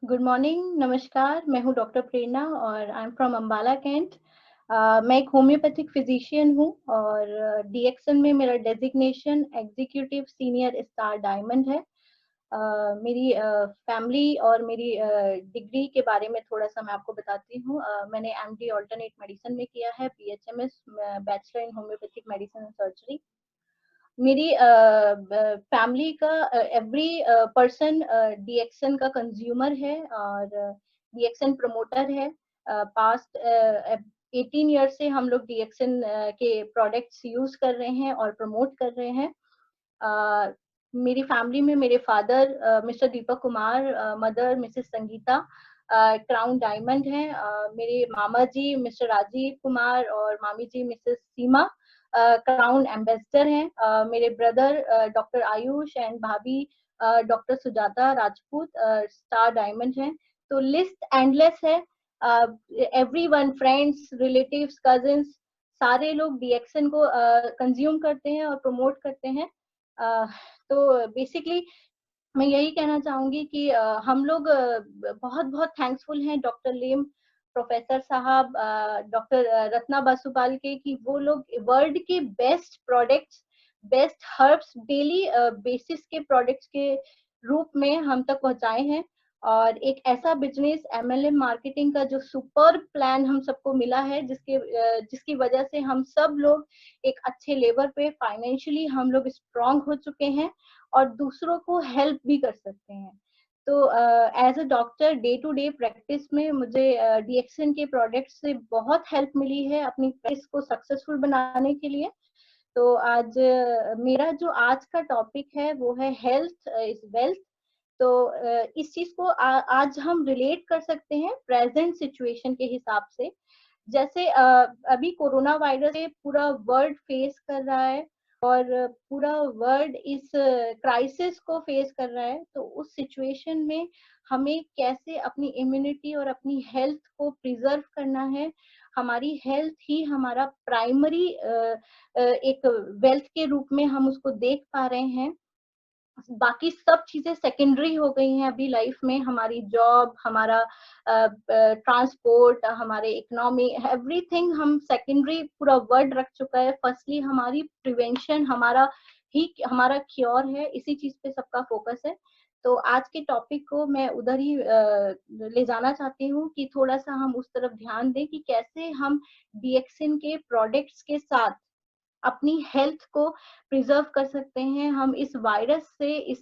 Good morning, नमस्कार। मैं हूँ डॉक्टर प्रेरणा और I am from Ambala Cantt. मैं एक होम्योपैथिक फिजिशियन हूँ और डीएक्सन में मेरा designation executive senior star diamond है। मेरी फैमिली और मेरी डिग्री के बारे में थोड़ा-सा मैं आपको बताती हूँ। मैंने एमडी अल्टरनेट मेडिसिन में किया है, BHMS bachelor in homeopathic medicine and surgery. मेरी फैमिली का एवरी पर्सन डीएक्सन का कंज्यूमर है और डीएक्सन प्रमोटर है। पास्ट 18 ईयर से हम लोग डीएक्सन के प्रोडक्ट्स यूज कर रहे हैं और प्रमोट कर रहे हैं। अ, मेरी फैमिली में मेरे father Mr Deepak Kumar, mother Mrs Sangeeta crown diamond हैं। मेरे मामा जी मिस्टर राजीव कुमार और मामी ji Mrs Seema crown ambassador हैं। मेरे ब्रदर डॉक्टर आयुष एंड भाभी doctor Sujata Rajput star diamond हैं। तो लिस्ट एंडलेस है। एवरीवन, फ्रेंड्स, रिलेटिव्स, कजिन्स, सारे लोग डीएक्सन को कंज्यूम करते हैं और प्रमोट करते हैं। अ, तो बेसिकली मैं यही कहना चाहूँगी कि हम लोग बहुत-बहुत थैंकफुल हैं डॉक्टर लिम, प्रोफेसर साहब, डॉक्टर रत्ना बासुपाल के, कि वो लोग वर्ल्ड के best products, best herbs daily basis के प्रोडक्ट्स के रूप में हम तक पहुँचाए हैं। और एक ऐसा बिज़नेस एमएलएम मार्केटिंग का जो सुपर्ब प्लान हम सबको मिला है, जिसकी वजह से हम सब लोग एक अच्छे लेवल पे फाइनेंशियली हम लोग स्ट्रॉन्ग हो चुके हैं और दूसरों को हेल्प भी कर सकते हैं। तो as a doctor day to day practice में मुझे डीएक्सन के प्रोडक्ट्स से बहुत हेल्प मिली है अपनी प्रैक्टिस को सक्सेसफुल बनाने के लिए। तो आज मेरा जो आज का टॉपिक है वो है हेल्थ इज वेल्थ। तो इस चीज़ को आज हम रिलेट कर सकते हैं प्रेजेंट सिचुएशन के हिसाब से। जैसे अभी कोरोना वायरस से पूरा वर्ल्ड फेस कर रहा है और पूरा वर्ल्ड इस क्राइसिस को फेस कर रहा है, तो उस सिचुएशन में हमें कैसे अपनी इम्यूनिटी और अपनी हेल्थ को प्रिजर्व करना है। हमारी हेल्थ ही हमारा प्राइमरी एक वेल्थ के रूप में हम उसको देख पा रहे हैं। बाकी सब चीजें सेकेंडरी हो गई हैं अभी लाइफ में। हमारी जॉब, हमारा ट्रांसपोर्ट, हमारे इकोनॉमी, एवरीथिंग हम सेकेंडरी पूरा वर्ड रख चुका है। फर्स्टली हमारी प्रिवेंशन, हमारा क्योर है, इसी चीज पे सबका फोकस है। तो आज के टॉपिक को मैं उधर ही ले जाना चाहती हूँ कि थोड़ा सा हम उस तरफ ध्यान दें कि कैसे हम डीएक्सिन के प्रोडक्ट्स के साथ अपनी हेल्थ को प्रिजर्व कर सकते हैं। हम इस वायरस से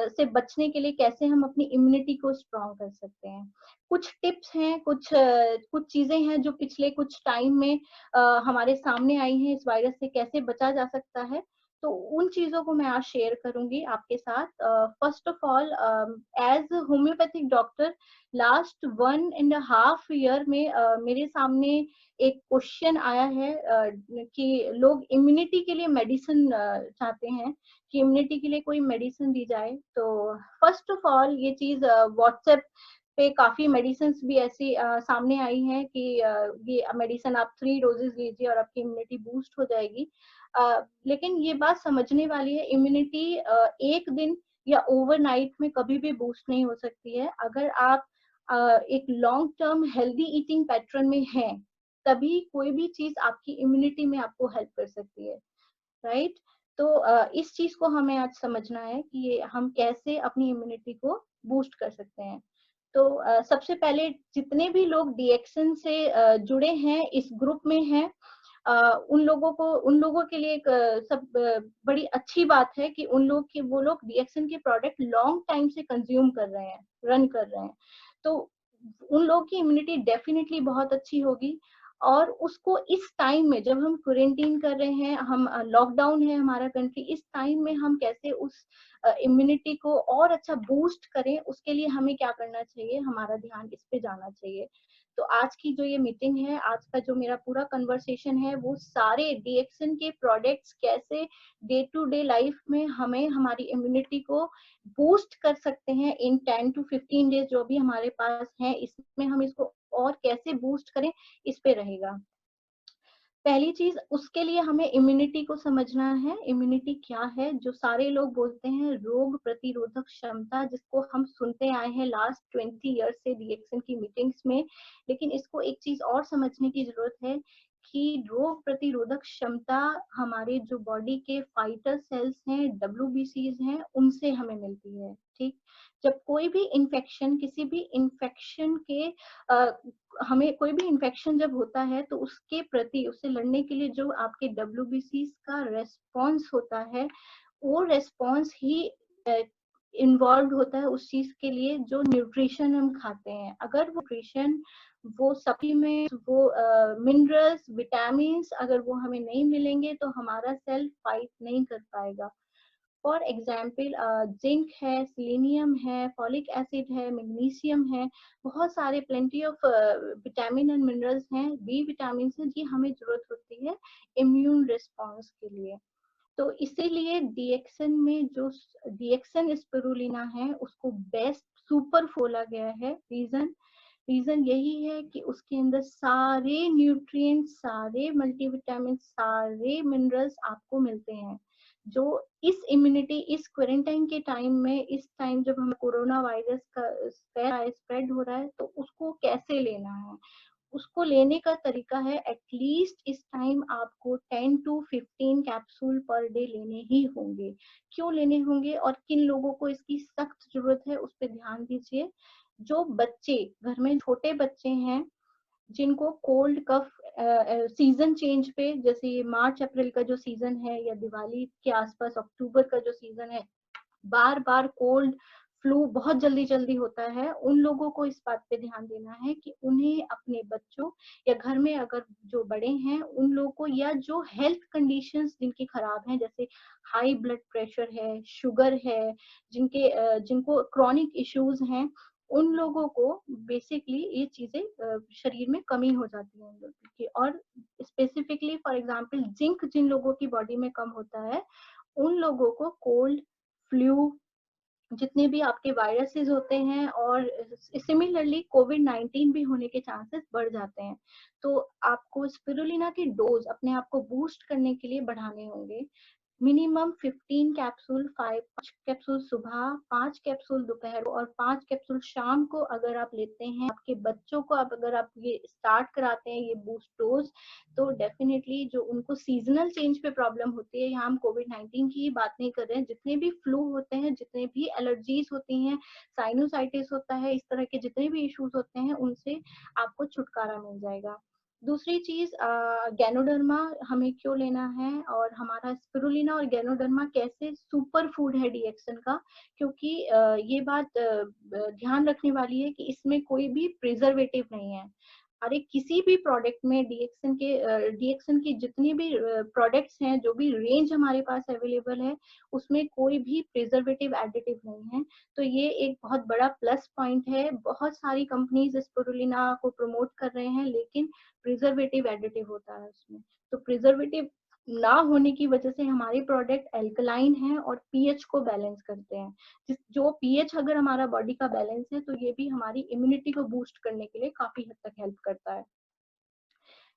से बचने के लिए कैसे हम अपनी इम्यूनिटी को स्ट्रॉन्ग कर सकते हैं। कुछ टिप्स हैं, कुछ चीजें हैं जो पिछले कुछ टाइम में हमारे सामने आई हैं। इस वायरस से कैसे बचा जा सकता है, तो उन चीजों को मैं आज शेयर करूंगी आपके साथ। First of all, as homeopathic doctor last 1.5 year में मेरे सामने एक क्वेश्चन आया है कि लोग इम्यूनिटी के लिए मेडिसिन चाहते हैं कि इम्यूनिटी के लिए कोई मेडिसिन दी जाए। तो फर्स्ट ऑफ ऑल ये चीज व्हाट्सएप पे काफी मेडिसिन भी ऐसी सामने आई हैं कि ये मेडिसिन आप 3 डोजेस लीजिए और आपकी इम्यूनिटी बूस्ट हो जाएगी। लेकिन ये बात समझने वाली है, इम्यूनिटी एक दिन या ओवरनाइट में कभी भी बूस्ट नहीं हो सकती है। अगर आप एक long term healthy eating pattern में हैं, तभी कोई भी चीज आपकी इम्यूनिटी में आपको हेल्प कर सकती है, राइट? तो इस चीज को हमें आज समझना है कि ये हम कैसे अपनी इम्यूनिटी को बूस्ट कर सकते हैं। तो सबसे पहले जितने भी लोग डीएक्सन से जुड़े हैं, इस ग्रुप में हैं, उन लोगों के लिए एक बड़ी अच्छी बात है कि वो लोग डीएक्सन के प्रोडक्ट लॉन्ग टाइम से कंज्यूम कर रहे हैं, रन कर रहे हैं। तो उन लोगों की इम्यूनिटी डेफिनेटली बहुत अच्छी होगी। और उसको इस टाइम में, जब हम क्वारंटीन कर रहे हैं, हम लॉकडाउन है हमारा कंट्री, इस टाइम में हम कैसे उस इम्यूनिटी को और अच्छा बूस्ट करें, उसके लिए हमें क्या करना चाहिए, हमारा ध्यान इस पे जाना चाहिए। तो आज की जो ये मीटिंग है, आज का जो मेरा पूरा कन्वर्सेशन है, वो सारे डीएक्सन के प्रोडक्ट्स कैसे डे टू डे लाइफ में हमें हमारी इम्यूनिटी को बूस्ट कर सकते हैं इन 10 to 15 डेज जो भी हमारे पास है, इसमें हम इसको और कैसे बूस्ट करें, इस पे रहेगा। पहली चीज उसके लिए हमें इम्यूनिटी को समझना है। इम्यूनिटी क्या है? जो सारे लोग बोलते हैं रोग प्रतिरोधक क्षमता, जिसको हम सुनते आए हैं लास्ट 20 ईयर्स से डीएक्सन की मीटिंग्स में। लेकिन इसको एक चीज और समझने की जरूरत है कि रोग प्रतिरोधक क्षमता हमारे जो बॉडी के फाइटर सेल्स हैं, डब्ल्यूबीसीज हैं, उनसे हमें मिलती है। ठीक, जब कोई भी इन्फेक्शन, किसी भी इन्फेक्शन के हमें कोई भी इन्फेक्शन जब होता है तो उसके प्रति, उससे लड़ने के लिए जो आपके डब्ल्यूबीसीज का रेस्पॉन्स होता है, वो रेस्पॉन्स ही इन्वॉल्व होता है उस चीज के लिए जो न्यूट्रिशन हम खाते हैं। अगर वो न्यूट्रिशन, वो सप्लीमेंट, वो मिनरल्स, विटामिन अगर वो हमें नहीं मिलेंगे तो हमारा सेल फाइट नहीं कर पाएगा। फॉर एग्जाम्पल जिंक है, सिलेनियम है, फॉलिक एसिड है, मैग्नीशियम है, बहुत सारे plenty of vitamin and minerals हैं, बी विटामिन है, जी हमें जरूरत होती है इम्यून रिस्पॉन्स के लिए। तो इसीलिए डीएक्सन में जो डीएक्सन स्पिरुलिना है उसको बेस्ट सुपर बोला गया है। रीजन रीजन यही है कि उसके अंदर सारे न्यूट्रिएंट्स, सारे मल्टीविटामिन, सारे मिनरल्स आपको मिलते हैं, जो इस इम्यूनिटी, इस क्वारंटाइन के टाइम में, इस टाइम जब हमें कोरोना वायरस का स्प्रेड हो रहा है, तो उसको कैसे लेना है। उसको लेने का तरीका है, एटलीस्ट इस टाइम आपको 10 to 15 कैप्सूल पर डे लेने ही होंगे। क्यों लेने होंगे और किन लोगों को इसकी सख्त जरूरत है, उस पर ध्यान दीजिए। जो बच्चे, घर में छोटे बच्चे हैं, जिनको कोल्ड कफ सीजन चेंज पे, जैसे ये मार्च अप्रैल का जो सीजन है या दिवाली के आसपास अक्टूबर का जो सीजन है, बार बार कोल्ड फ्लू बहुत जल्दी जल्दी होता है, उन लोगों को इस बात पे ध्यान देना है कि उन्हें अपने बच्चों या घर में अगर जो बड़े हैं उन लोगों को, या जो हेल्थ कंडीशंस जिनकी खराब हैं, जैसे हाई ब्लड प्रेशर है, शुगर है, जिनको क्रॉनिक इश्यूज हैं, उन लोगों को बेसिकली ये चीजें शरीर में कमी हो जाती है उन लोगों की। और स्पेसिफिकली फॉर एग्जांपल जिंक जिन लोगों की बॉडी में कम होता है, उन लोगों को कोल्ड, फ्लू, जितने भी आपके वायरसेस होते हैं, और सिमिलरली कोविड-19 भी होने के चांसेस बढ़ जाते हैं। तो आपको स्पिरुलिना के डोज अपने आप को बूस्ट करने के लिए बढ़ाने होंगे। मिनिमम 15 कैप्सूल, 5 कैप्सूल सुबह, 5 कैप्सूल दोपहर को और 5 कैप्सूल शाम को अगर आप लेते हैं, आपके बच्चों को अगर आप ये स्टार्ट कराते हैं ये बूस्ट डोज, तो डेफिनेटली जो उनको सीजनल चेंज पे प्रॉब्लम होती है, यहाँ हम कोविड-19 की ही बात नहीं कर रहे हैं, जितने भी फ्लू होते हैं, जितने भी एलर्जीज होती हैं, साइनोसाइटिस होता है, इस तरह के जितने भी इश्यूज होते हैं, उनसे आपको छुटकारा मिल जाएगा। दूसरी चीज, गैनोडर्मा हमें क्यों लेना है, और हमारा स्पिरुलिना और गैनोडर्मा कैसे सुपर फूड है डीएक्सन का, क्योंकि ये बात ध्यान रखने वाली है कि इसमें कोई भी प्रिजर्वेटिव नहीं है। अरे किसी भी प्रोडक्ट में डीएक्सन की जितनी भी प्रोडक्ट्स हैं, जो भी रेंज हमारे पास अवेलेबल है, उसमें कोई भी प्रिजर्वेटिव एडिटिव नहीं है। तो ये एक बहुत बड़ा प्लस पॉइंट है। बहुत सारी कंपनीज स्पिरुलिना को प्रमोट कर रहे हैं, लेकिन प्रिजर्वेटिव एडिटिव होता है उसमें। तो प्रिजर्वेटिव ना होने की वजह से हमारे प्रोडक्ट एल्कलाइन हैं और पीएच को बैलेंस करते हैं। जो पीएच अगर हमारा बॉडी का बैलेंस है, तो ये भी हमारी इम्यूनिटी को बूस्ट करने के लिए काफी हद तक हेल्प करता है।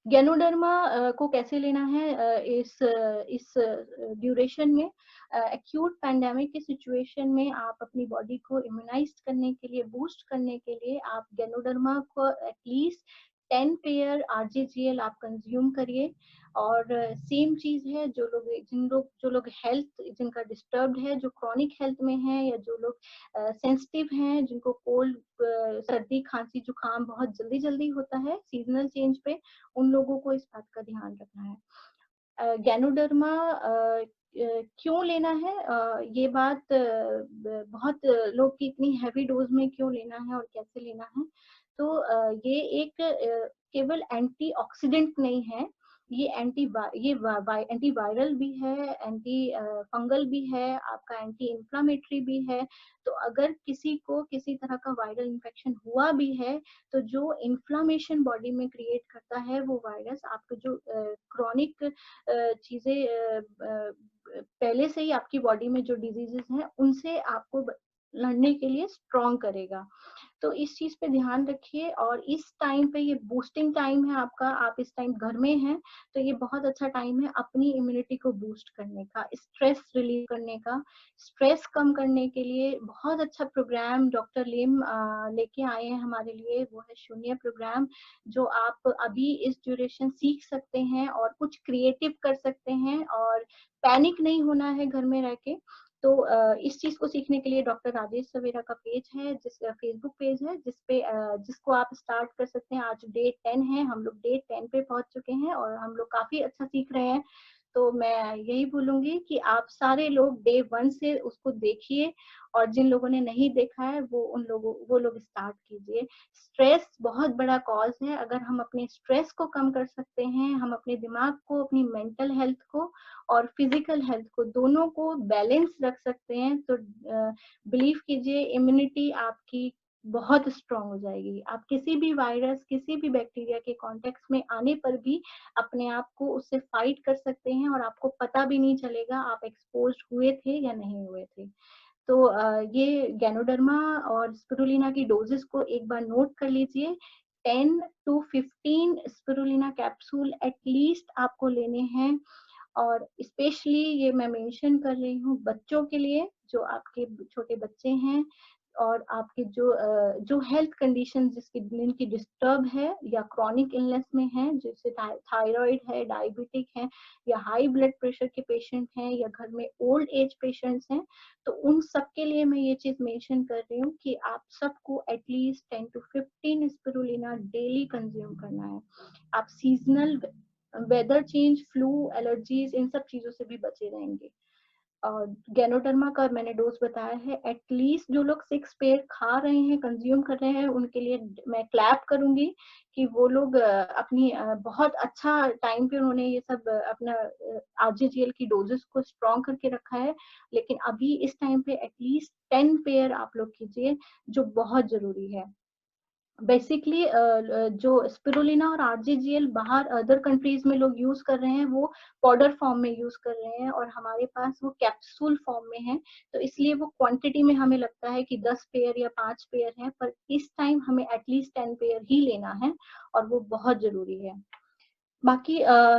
गैनोडर्मा को कैसे लेना है इस ड्यूरेशन में, एक्यूट पैंडेमिक की सिचुएशन में आप अपनी बॉडी को इम्यूनाइज करने के लिए, बूस्ट करने के लिए, आप गैनोडर्मा को एटलीस्ट 10 पेयर आरजीजीएल आप कंज्यूम करिए। और सेम चीज है, जो लोग हेल्थ जिनका डिस्टर्ब्ड है, जो क्रॉनिक हेल्थ में है, या जो लोग सेंसिटिव हैं, जिनको कोल्ड, सर्दी, खांसी, जुकाम बहुत जल्दी जल्दी होता है सीजनल चेंज पे, उन लोगों को इस बात का ध्यान रखना है। गैनोडर्मा क्यों लेना है, ये बात बहुत लोग की इतनी हैवी डोज में क्यों लेना है और कैसे लेना है। तो ये एक केवल एंटीऑक्सीडेंट नहीं है, ये एंटीवायरल भी है, एंटी फंगल भी है, आपका एंटी इंफ्लामेटरी भी है। तो अगर किसी को किसी तरह का वायरल इन्फेक्शन हुआ भी है, तो जो इन्फ्लामेशन बॉडी में क्रिएट करता है वो वायरस, आपके जो क्रॉनिक चीजें पहले से ही आपकी बॉडी में जो डिजीजेस हैं, उनसे आपको लड़ने के लिए स्ट्रॉन्ग करेगा। तो इस चीज पे ध्यान रखिए, और इस टाइम पे ये बूस्टिंग टाइम है आपका, आप इस टाइम घर में हैं, तो ये बहुत अच्छा टाइम है अपनी इम्यूनिटी को बूस्ट करने का, स्ट्रेस रिलीव करने का। स्ट्रेस कम करने के लिए बहुत अच्छा प्रोग्राम डॉक्टर लिम लेके आए हैं हमारे लिए, वो है शून्य प्रोग्राम, जो आप अभी इस ड्यूरेशन सीख सकते हैं और कुछ क्रिएटिव कर सकते हैं, और पैनिक नहीं होना है घर में रह के। तो इस चीज को सीखने के लिए डॉक्टर राजेश सवेरा का पेज है, फेसबुक पेज है, जिसको आप स्टार्ट कर सकते हैं। आज डे 10 है, हम लोग डे 10 पे पहुंच चुके हैं और हम लोग काफी अच्छा सीख रहे हैं। तो मैं यही बोलूंगी कि आप सारे लोग डे 1 से उसको देखिए, और जिन लोगों ने नहीं देखा है वो लोग स्टार्ट कीजिए। स्ट्रेस बहुत बड़ा कॉज है, अगर हम अपने स्ट्रेस को कम कर सकते हैं, हम अपने दिमाग को, अपनी मेंटल हेल्थ को और फिजिकल हेल्थ को, दोनों को बैलेंस रख सकते हैं, तो बिलीव कीजिए इम्यूनिटी आपकी बहुत स्ट्रांग हो जाएगी। आप किसी भी वायरस, किसी भी बैक्टीरिया के कॉन्टेक्ट में आने पर भी अपने आप को उससे फाइट कर सकते हैं, और आपको पता भी नहीं चलेगा आप एक्सपोज हुए थे या नहीं हुए थे। तो ये गैनोडर्मा और स्पिरुलिना की डोजेस को एक बार नोट कर लीजिए। 10 to 15 स्पिरुलिना कैप्सूल एटलीस्ट आपको लेने हैं, और स्पेशली ये मैं मेंशन कर रही हूँ बच्चों के लिए, जो आपके छोटे बच्चे हैं, और आपके जो हेल्थ कंडीशन जिनकी डिस्टर्ब है या क्रॉनिक इलनेस में है, जैसे थायराइड है, डायबिटिक है, या हाई ब्लड प्रेशर के पेशेंट हैं, या घर में ओल्ड एज पेशेंट्स हैं, तो उन सब के लिए मैं ये चीज मेंशन कर रही हूँ कि आप सबको at least 10 to 15 spirulina daily consume करना है। आप seasonal weather change, flu, allergies, इन सब चीजों से भी बचे रहेंगे। और गैनोडर्मा का मैंने डोज बताया है। एटलीस्ट जो लोग 6 पेयर खा रहे हैं, कंज्यूम कर रहे हैं, उनके लिए मैं क्लैप करूंगी कि वो लोग अपनी बहुत अच्छा टाइम पे उन्होंने ये सब अपना आरजीजीएल की डोजेस को स्ट्रॉन्ग करके रखा है। लेकिन अभी इस टाइम पे एटलीस्ट 10 पेयर आप लोग कीजिए, जो बहुत जरूरी है। बेसिकली जो स्पिरुलिना और आरजीजीएल बाहर अदर कंट्रीज में लोग यूज कर रहे हैं, वो पाउडर फॉर्म में यूज कर रहे हैं, और हमारे पास वो कैप्सूल फॉर्म में है। तो इसलिए वो क्वांटिटी में हमें लगता है कि 10 पेयर या 5 पेयर है, पर इस टाइम हमें एटलीस्ट 10 पेयर ही लेना है, और वो बहुत जरूरी है। बाकी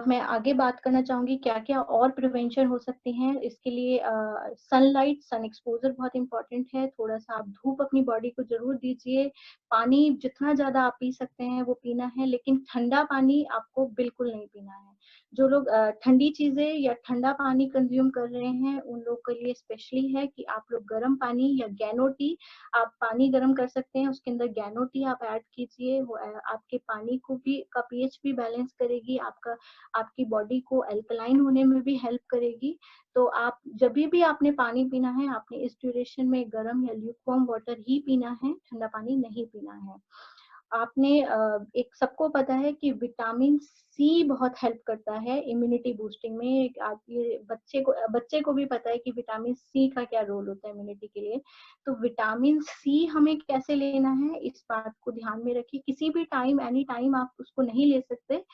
मैं आगे बात करना चाहूंगी क्या-क्या और प्रिवेंशन हो सकती हैं। इसके लिए सनलाइट, सन एक्सपोज़र बहुत इम्पोर्टेंट है। थोड़ा-सा आप धूप अपनी बॉडी को ज़रूर दीजिए। पानी जितना ज़्यादा आप पी सकते हैं वो पीना है, लेकिन ठंडा पानी आपको बिल्कुल नहीं पीना है। जो लोग ठंडी चीज़ें या ठंडा पानी कंज़्यूम कर रहे हैं, उन लोग के लिए स्पेशली है कि आप लोग गर्म पानी या गैनो टी, आप पानी गर्म कर सकते हैं, उसके अंदर गैनो टी आप ऐड कीजिए। वो आपके पानी को भी का पीएच भी बैलेंस करेगी, आपकी बॉडी को अल्कलाइन होने में भी हेल्प करेगी। तो आप जभी भी आपने पानी पीना है, आपने इस ड्यूरेशन में गर्म या ल्यूकवार्म वाटर ही पीना है, ठंडा पानी नहीं पीना है। आपने एक सबको पता है कि विटामिन सी बहुत हेल्प करता है इम्यूनिटी बूस्टिंग में। आप ये बच्चे को भी पता है कि विटामिन सी का क्या रोल होता है इम्यूनिटी के लिए। तो विटामिन सी हमें कैसे लेना है, इस बात को ध्यान में रखिए। किसी भी टाइम, एनी टाइम आप उसको नहीं ले सकते।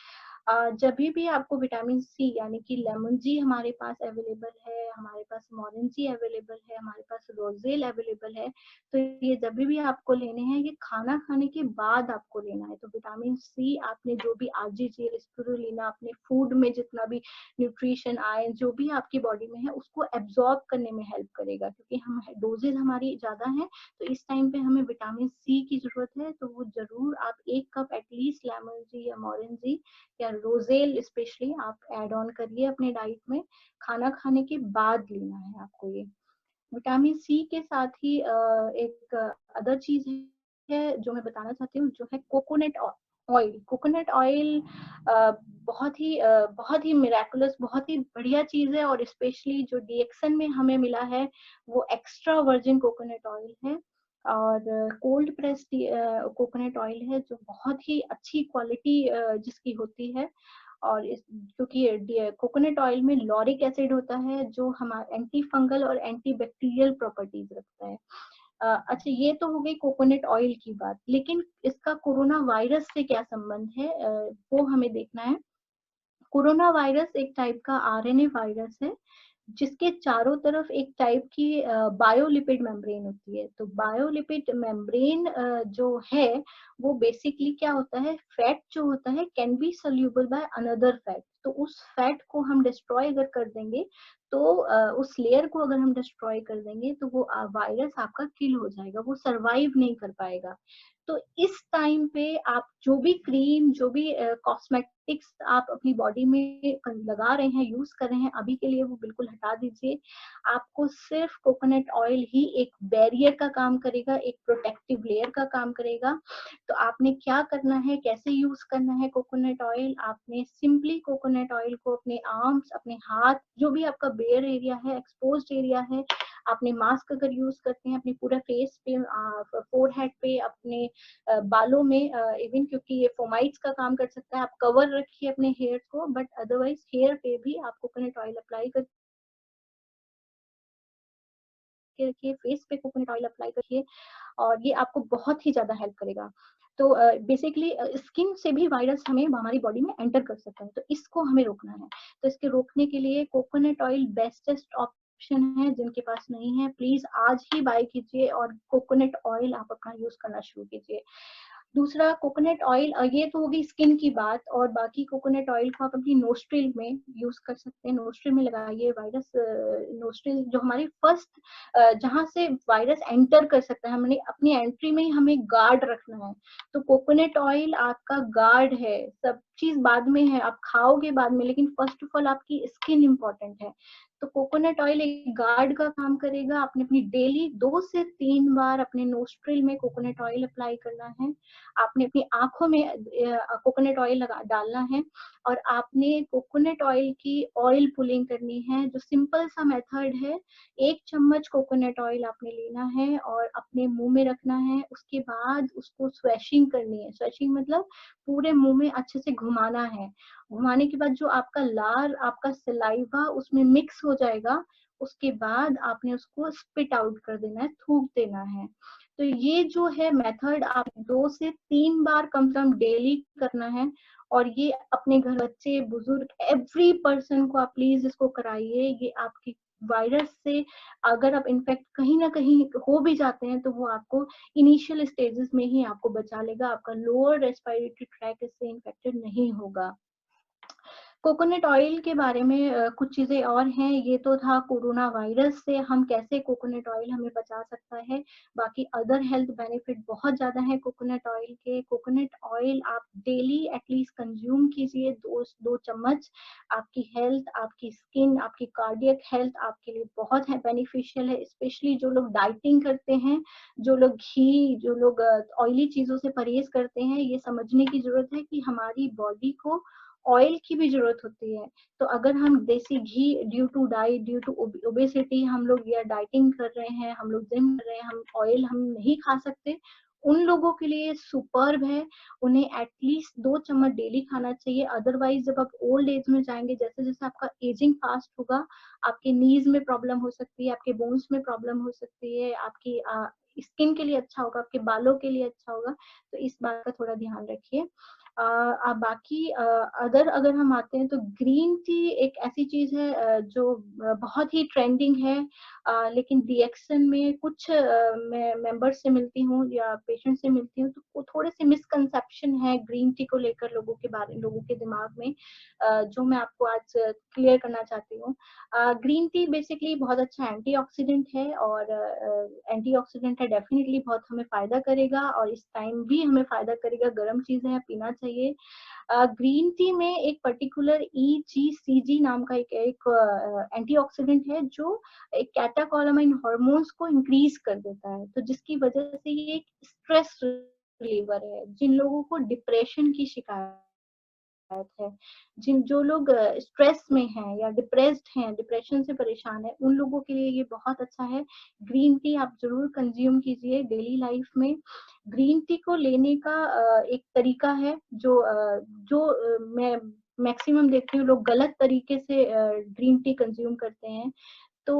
जब भी आपको विटामिन सी, यानी कि लेमन जी हमारे पास अवेलेबल है, हमारे पास मोरेंजी अवेलेबल है, हमारे पास रोजेल अवेलेबल है, तो ये जब भी आपको लेने हैं, ये खाना खाने के बाद आपको लेना है। तो विटामिन सी आपने जो भी आरजीजीएल, स्पिरुलिना, अपने फूड में जितना भी न्यूट्रिशन आए, जो भी आपकी बॉडी में है, उसको एब्जॉर्ब करने में हेल्प करेगा, क्योंकि हम डोजेज हमारी ज्यादा है, तो इस टाइम पे हमें विटामिन सी की जरूरत है। तो वो जरूर आप 1 कप एटलीस्ट लेमन जी या मोरेंजी या रोजेल स्पेशली आप ऐड ऑन करिए अपने डाइट में। खाना खाने के बाद लेना है आपको ये। विटामिन सी के साथ ही एक अदर चीज है जो मैं बताना चाहती हूँ, जो है कोकोनट ऑयल। कोकोनट ऑयल बहुत ही मिराकुलस, बहुत ही बढ़िया चीज है, और स्पेशली जो डीएक्सन में हमें मिला है, वो एक्स्ट्रा वर्जिन कोकोनट ऑयल है, और कोल्ड प्रेस्ड कोकोनट ऑयल है, जो बहुत ही अच्छी क्वालिटी जिसकी होती है। और क्योंकि कोकोनट ऑयल में लॉरिक एसिड होता है, जो हमारा एंटी फंगल और एंटी बैक्टीरियल प्रॉपर्टीज रखता है। अच्छा, ये तो हो गई कोकोनट ऑयल की बात, लेकिन इसका कोरोना वायरस से क्या संबंध है, वो हमें देखना है। कोरोना वायरस एक टाइप का आरएनए वायरस है, जिसके चारों तरफ एक टाइप की बायोलिपिड मेम्ब्रेन होती है। तो बायोलिपिड मेम्ब्रेन जो है वो बेसिकली क्या होता है, फैट जो होता है can be soluble by another fat. तो उस फैट को हम डिस्ट्रॉय अगर कर देंगे, तो उस लेयर को अगर हम डिस्ट्रॉय कर देंगे, तो वो वायरस आपका किल हो जाएगा, वो सरवाइव नहीं कर पाएगा। तो इस टाइम पे आप जो भी क्रीम, जो भी कॉस्मेटिक्स आप अपनी बॉडी में लगा रहे हैं, यूज कर रहे हैं, अभी के लिए वो बिल्कुल हटा दीजिए। आपको सिर्फ कोकोनट ऑयल ही एक बैरियर का काम करेगा, एक प्रोटेक्टिव लेयर का काम करेगा। तो आपने क्या करना है, कैसे यूज करना है कोकोनट ऑयल, आपने सिंपली कोकोनट ऑयल को अपने आर्म्स, अपने हाथ, जो भी आपका बेयर एरिया है, एक्सपोज्ड एरिया है, आपने मास्क अगर यूज करते हैं अपने पूरा फेस पे, फोरहेड पे, अपने बालों में, इवन क्योंकि ये फोमाइट्स का काम कर सकता है, आप कवर रखिए अपने हेयर को, बट अदरवाइज हेयर पे भी आप कोकोनट ऑयल अप्लाई करके रखिए, फेस पे कोकोनट ऑयल अप्लाई करिए, और ये आपको बहुत ही ज्यादा हेल्प करेगा। तो बेसिकली स्किन से भी वायरस हमें हमारी बॉडी में एंटर कर सकता है, तो इसको हमें रोकना है। तो इसके रोकने के लिए कोकोनट ऑयल बेस्टेस्ट ऑप्शन है। जिनके पास नहीं है, प्लीज आज ही बाय कीजिए और कोकोनट ऑयल आप अपना यूज करना शुरू कीजिए। दूसरा कोकोनट ऑयल, ये तो होगी स्किन की बात, और बाकी कोकोनट ऑयल को आप अपनी नोस्ट्रिल में यूज कर सकते हैं, नोस्ट्रिल में लगाइए। वायरस नोस्ट्रिल जो हमारी फर्स्ट, जहां से वायरस एंटर कर सकता है, हमने अपनी एंट्री में ही हमें गार्ड रखना है। तो कोकोनट ऑयल आपका गार्ड है, सब चीज बाद में है, आप खाओगे बाद में, लेकिन फर्स्ट ऑफ ऑल आपकी स्किन इंपॉर्टेंट है। तो कोकोनट ऑयल एक गार्ड का काम करेगा। आपने अपनी डेली 2 से 3 बार अपने नोस्ट्रिल में कोकोनट ऑयल अप्लाई करना है। आपने अपनी आंखों में कोकोनट ऑयल डालना है, और आपने कोकोनट ऑयल की ऑयल पुलिंग करनी है, जो सिंपल सा मेथड है। 1 चम्मच कोकोनट ऑयल आपने लेना है और अपने मुंह में रखना है। उसके बाद उसको स्वेशिंग करनी है। स्वेशिंग मतलब पूरे मुंह में अच्छे से घुमाना है। घुमाने के बाद जो आपका लार, आपका सलाइवा उसमें मिक्स हो जाएगा, उसके बाद आपने उसको स्पिट आउट कर देना है, थूक देना है। तो ये जो है मेथड, आप 2 से 3 बार कम से कम डेली करना है। और ये अपने घर, बच्चे, बुजुर्ग, एवरी पर्सन को आप प्लीज इसको कराइए। ये आपकी वायरस से अगर आप इन्फेक्ट कहीं ना कहीं हो भी जाते हैं, तो वो आपको इनिशियल स्टेजेस में ही आपको बचा लेगा, आपका लोअर रेस्पिरेटरी ट्रैक इससे इन्फेक्टेड नहीं होगा। कोकोनट ऑयल के बारे में कुछ चीजें और हैं। ये तो था कोरोना वायरस से हम कैसे कोकोनट ऑयल हमें बचा सकता है। बाकी अदर हेल्थ बेनिफिट बहुत ज्यादा है कोकोनट ऑयल के। कोकोनट ऑयल आप डेली एटलीस्ट कंज्यूम कीजिए, 2 चम्मच। आपकी हेल्थ, आपकी स्किन, आपकी कार्डियक हेल्थ आपके लिए बहुत है बेनिफिशियल है। स्पेशली जो लोग डाइटिंग करते हैं, जो लोग घी, जो लोग ऑयली चीजों से परहेज करते हैं, ये समझने की जरूरत है कि हमारी बॉडी को ऑयल की भी जरूरत होती है। तो अगर हम देसी घी, due to diet, due to obesity, हम लोग या डाइटिंग कर रहे हैं, हम लोग जिम कर रहे हैं, हम ऑयल हम नहीं खा सकते, उन लोगों के लिए सुपर्ब है। उन्हें एटलीस्ट 2 चम्मच डेली खाना चाहिए। अदरवाइज जब आप ओल्ड एज में जाएंगे, जैसे जैसे आपका एजिंग फास्ट होगा, आपके नीज में प्रॉब्लम हो सकती है, आपके बोन्स में प्रॉब्लम हो सकती है, आपकी स्किन के लिए अच्छा होगा, आपके बालों के लिए अच्छा होगा। तो इस बात का थोड़ा ध्यान रखिए। बाकी अदर अगर हम आते हैं, तो ग्रीन टी एक ऐसी चीज है जो बहुत ही ट्रेंडिंग है। लेकिन डीएक्सन में कुछ मैं मेंबर्स से मिलती हूँ या पेशेंट से मिलती हूँ, तो थोड़े से मिसकंसेप्शन है ग्रीन टी को लेकर लोगों के दिमाग में, जो मैं आपको आज क्लियर करना चाहती हूँ। ग्रीन टी बेसिकली बहुत अच्छा एंटीऑक्सीडेंट है, और एंटीऑक्सीडेंट है, डेफिनेटली बहुत हमें फायदा करेगा, और इस टाइम भी हमें फायदा करेगा। गर्म चीजें हैं, पीना चाहिए। ग्रीन टी में एक पर्टिकुलर EGCG नाम का एक एंटीऑक्सीडेंट है, जो एक कैटाकोलामाइन हार्मोन्स को इंक्रीज कर देता है। तो जिसकी वजह से ये एक स्ट्रेस रिलीवर है। जिन लोगों को डिप्रेशन की शिकायत है, जो लोग स्ट्रेस में हैं या डिप्रेस्ड हैं, डिप्रेशन से परेशान है, उन लोगों के लिए ये बहुत अच्छा है। ग्रीन टी आप जरूर कंज्यूम कीजिए डेली लाइफ में। ग्रीन टी को लेने का एक तरीका है, जो मैं मैक्सिमम देखती हूँ लोग गलत तरीके से ग्रीन टी कंज्यूम करते हैं। तो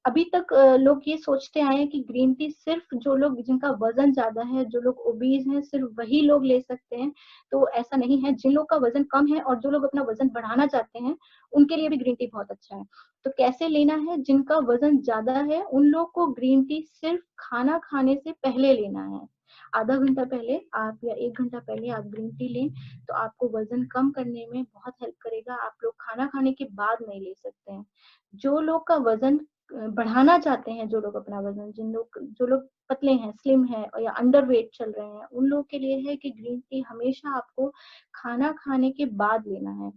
अभी तक लोग ये सोचते आए हैं कि ग्रीन टी सिर्फ जो लोग जिनका वजन ज्यादा है, जो लोग ओबीज हैं, सिर्फ वही लोग ले सकते हैं। तो ऐसा नहीं है, जिन लोग का वजन कम है और जो लोग अपना वजन बढ़ाना चाहते हैं, उनके लिए भी ग्रीन टी बहुत अच्छा है। तो कैसे लेना है? जिनका वजन ज्यादा है उन लोग को ग्रीन टी सिर्फ खाना खाने से पहले लेना है। आधा घंटा पहले आप या 1 घंटा पहले आप ग्रीन टी लें, तो आपको वजन कम करने में बहुत हेल्प करेगा। आप लोग खाना खाने के बाद नहीं ले सकते हैं। जो लोग का वजन बढ़ाना चाहते हैं, जो लोग अपना वजन, जो लोग पतले हैं, स्लिम है या अंडर वेट चल रहे हैं, उन लोग के लिए है कि ग्रीन टी हमेशा आपको खाना खाने के बाद लेना है।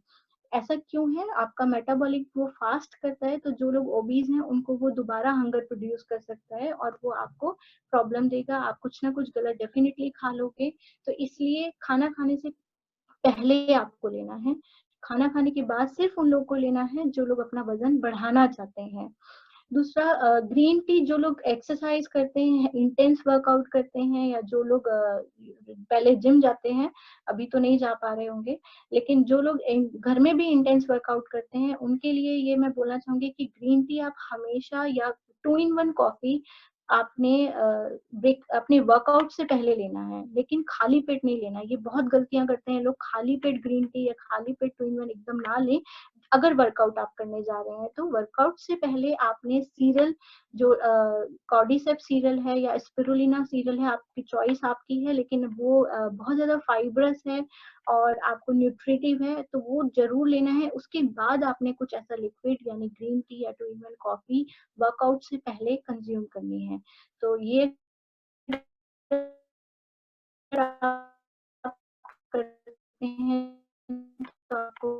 ऐसा क्यों है? आपका मेटाबॉलिक वो फास्ट करता है, तो जो लोग ओबीज हैं उनको वो दोबारा हंगर प्रोड्यूस कर सकता है और वो आपको प्रॉब्लम देगा। आप कुछ ना कुछ गलत डेफिनेटली खा लोगे। तो इसलिए खाना खाने से पहले आपको लेना है। खाना खाने के बाद सिर्फ उन लोगों को लेना है जो लोग अपना वजन बढ़ाना चाहते हैं। दूसरा, ग्रीन टी जो लोग एक्सरसाइज करते हैं, इंटेंस वर्कआउट करते हैं, या जो लोग पहले जिम जाते हैं, अभी तो नहीं जा पा रहे होंगे, लेकिन जो लोग घर में भी इंटेंस वर्कआउट करते हैं, उनके लिए ये मैं बोलना चाहूंगी कि ग्रीन टी आप हमेशा, या 2 in 1 कॉफी आपने ब्रेक अपने वर्कआउट से पहले लेना है, लेकिन खाली पेट नहीं लेना। ये बहुत गलतियां करते हैं लोग, खाली पेट ग्रीन टी या खाली पेट 2 in 1 एकदम ना लें। अगर वर्कआउट आप करने जा रहे हैं, तो वर्कआउट से पहले आपने सीरियल, जो कॉर्डिसेप्स सीरियल है या स्पिरुलिना सीरियल है, आपकी चॉइस आपकी है, लेकिन वो बहुत ज्यादा फाइब्रस है और आपको न्यूट्रिटिव है, तो वो जरूर लेना है। उसके बाद आपने कुछ ऐसा लिक्विड यानी ग्रीन टी या 2 in 1 कॉफी वर्कआउट से पहले कंज्यूम करनी है। तो ये आप करते हैं तो आपको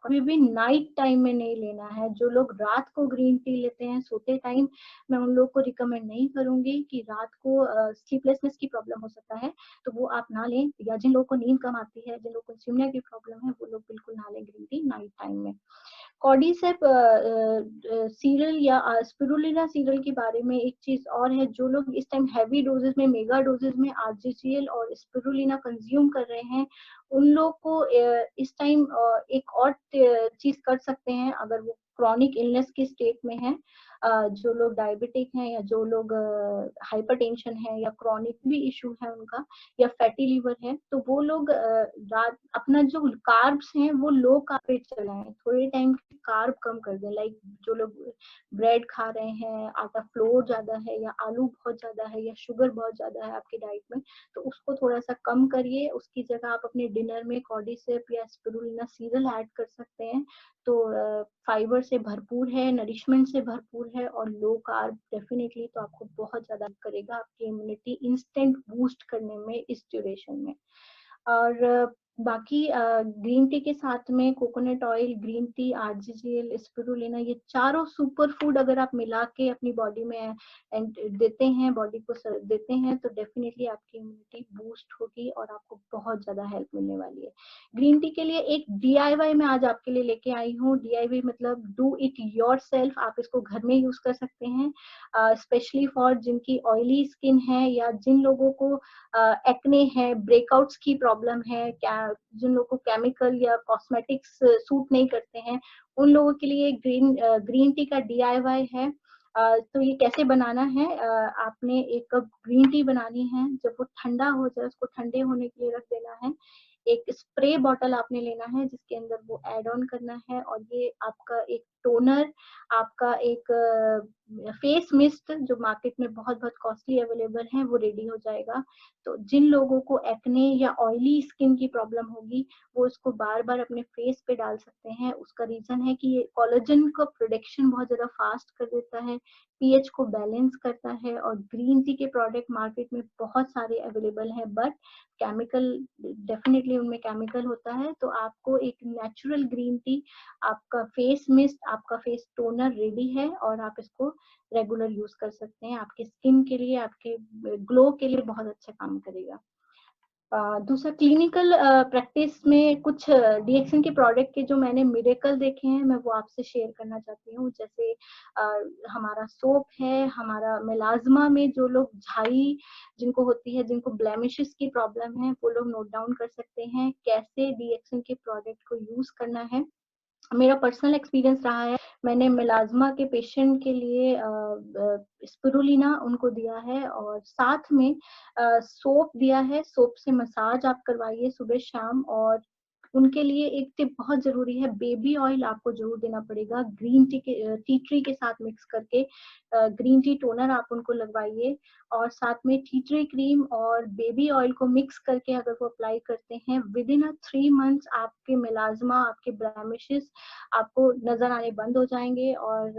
कभी भी नाइट टाइम में नहीं लेना है। जो लोग रात को ग्रीन टी लेते हैं सोते टाइम, मैं उन लोग को रिकमेंड नहीं करूंगी कि रात को स्लीपलेसनेस की प्रॉब्लम हो सकता है, तो वो आप ना लें। या जिन लोगों को नींद कम आती है, जिन लोगों को इंसोम्निया की प्रॉब्लम है, वो लोग बिल्कुल ना लें ग्रीन टी नाइट टाइम में। कॉर्डिसेप सीरियल या स्पिरुलिना सीरियल के बारे में एक चीज और है, जो लोग इस टाइम हैवी डोजेस में, मेगा डोजेस में आरजीसीएल और स्पिरुलिना कंज्यूम कर रहे हैं, उन लोग को इस टाइम एक और चीज कर सकते हैं। अगर वो क्रॉनिक इलनेस की स्टेट में है, जो लोग डायबिटिक हैं, या जो लोग हाइपरटेंशन है, या क्रॉनिक भी इशू है उनका, या फैटी लीवर है, तो वो लोग रात अपना जो कार्ब्स हैं वो लो कार्ब पे चलाएं, थोड़े टाइम कार्ब कम कर दें। लाइक जो लोग ब्रेड खा रहे हैं, आटा फ्लोर ज्यादा है, या आलू बहुत ज्यादा है, या शुगर बहुत ज्यादा है आपकी डाइट में, तो उसको थोड़ा सा कम करिए। उसकी जगह आप अपने डिनर में कॉर्डिसेप या स्पिरुलिना सीरियल ऐड कर सकते हैं। तो फाइबर से भरपूर है, नरिशमेंट से भरपूर है, और लो कार्ब डेफिनेटली तो आपको बहुत ज्यादा करेगा आपकी इम्यूनिटी इंस्टेंट बूस्ट करने में इस ड्यूरेशन में। और बाकी ग्रीन टी के साथ में coconut oil, green tea, RGCL, spirulina, ये चारों सुपर फूड अगर आप मिला के अपनी बॉडी में देते हैं, बॉडी को देते हैं, तो डेफिनेटली आपकी इम्यूनिटी बूस्ट होगी और आपको बहुत ज्यादा हेल्प मिलने वाली है। ग्रीन टी के लिए एक डीआईवाई मैं आज आपके लिए लेके आई हूँ। डीआईवाई मतलब डू इट योर सेल्फ। आप इसको घर में यूज कर सकते हैं, स्पेशली फॉर जिनकी ऑयली स्किन है, या जिन लोगों को एक्ने है, ब्रेकआउट्स की प्रॉब्लम है, क्या जिन लोगों को केमिकल या कॉस्मेटिक्स सूट नहीं करते हैं, उन लोगों के लिए ग्रीन टी का डीआईवाई है। तो ये कैसे बनाना है? आपने 1 कप ग्रीन टी बनानी है। जब वो ठंडा हो जाए, उसको ठंडे होने के लिए रख देना है। एक स्प्रे बॉटल आपने लेना है जिसके अंदर वो एड ऑन करना है, और ये आपका एक टोनर, आपका एक फेस मिस्ट जो मार्केट में बहुत बहुत कॉस्टली अवेलेबल है, वो रेडी हो जाएगा। तो जिन लोगों को एक्ने या ऑयली स्किन की प्रॉब्लम होगी, वो इसको बार बार अपने फेस पे डाल सकते हैं। उसका रीजन है कि ये कोलेजन का प्रोडक्शन बहुत ज्यादा फास्ट कर देता है, पीएच को बैलेंस करता है, और ग्रीन टी के प्रोडक्ट मार्केट में बहुत सारे अवेलेबल हैं, बट केमिकल, डेफिनेटली उनमें केमिकल होता है। तो आपको एक नेचुरल ग्रीन टी, आपका फेस मिस्ट, आपका फेस टोनर रेडी है, और आप इसको रेगुलर यूज कर सकते हैं। आपके स्किन के लिए, आपके ग्लो के लिए बहुत अच्छा काम करेगा। दूसरा, क्लिनिकल प्रैक्टिस में कुछ डीएक्सन के प्रोडक्ट के जो मैंने मिरेकल देखे हैं, मैं वो आपसे शेयर करना चाहती हूँ। जैसे हमारा सोप है, हमारा मेलाज्मा में जो लोग झाई जिनको होती है, जिनको ब्लेमिशेस की प्रॉब्लम है, वो लोग नोट डाउन कर सकते हैं कैसे डीएक्सन के प्रोडक्ट को यूज करना है। मेरा पर्सनल एक्सपीरियंस रहा है, मैंने मेलाज़्मा के पेशेंट के लिए स्पिरुलिना उनको दिया है और साथ में सोप दिया है, सोप से मसाज आप करवाइए सुबह-शाम और उनके लिए एक टिप बहुत ज़रूरी है, बेबी ऑयल आपको ज़रूर देना पड़ेगा, ग्रीन टी ट्री के साथ मिक्स करके ग्रीन टी टोनर आप उनको लगवाइए और साथ में टी ट्री क्रीम और बेबी ऑयल को मिक्स करके अगर वो अप्लाई करते हैं, विदिन 3 मंथ्स आपके मेलाज़्मा, आपके ब्लेमिशेज़ आपको नज़र आने बंद हो जाएँगे और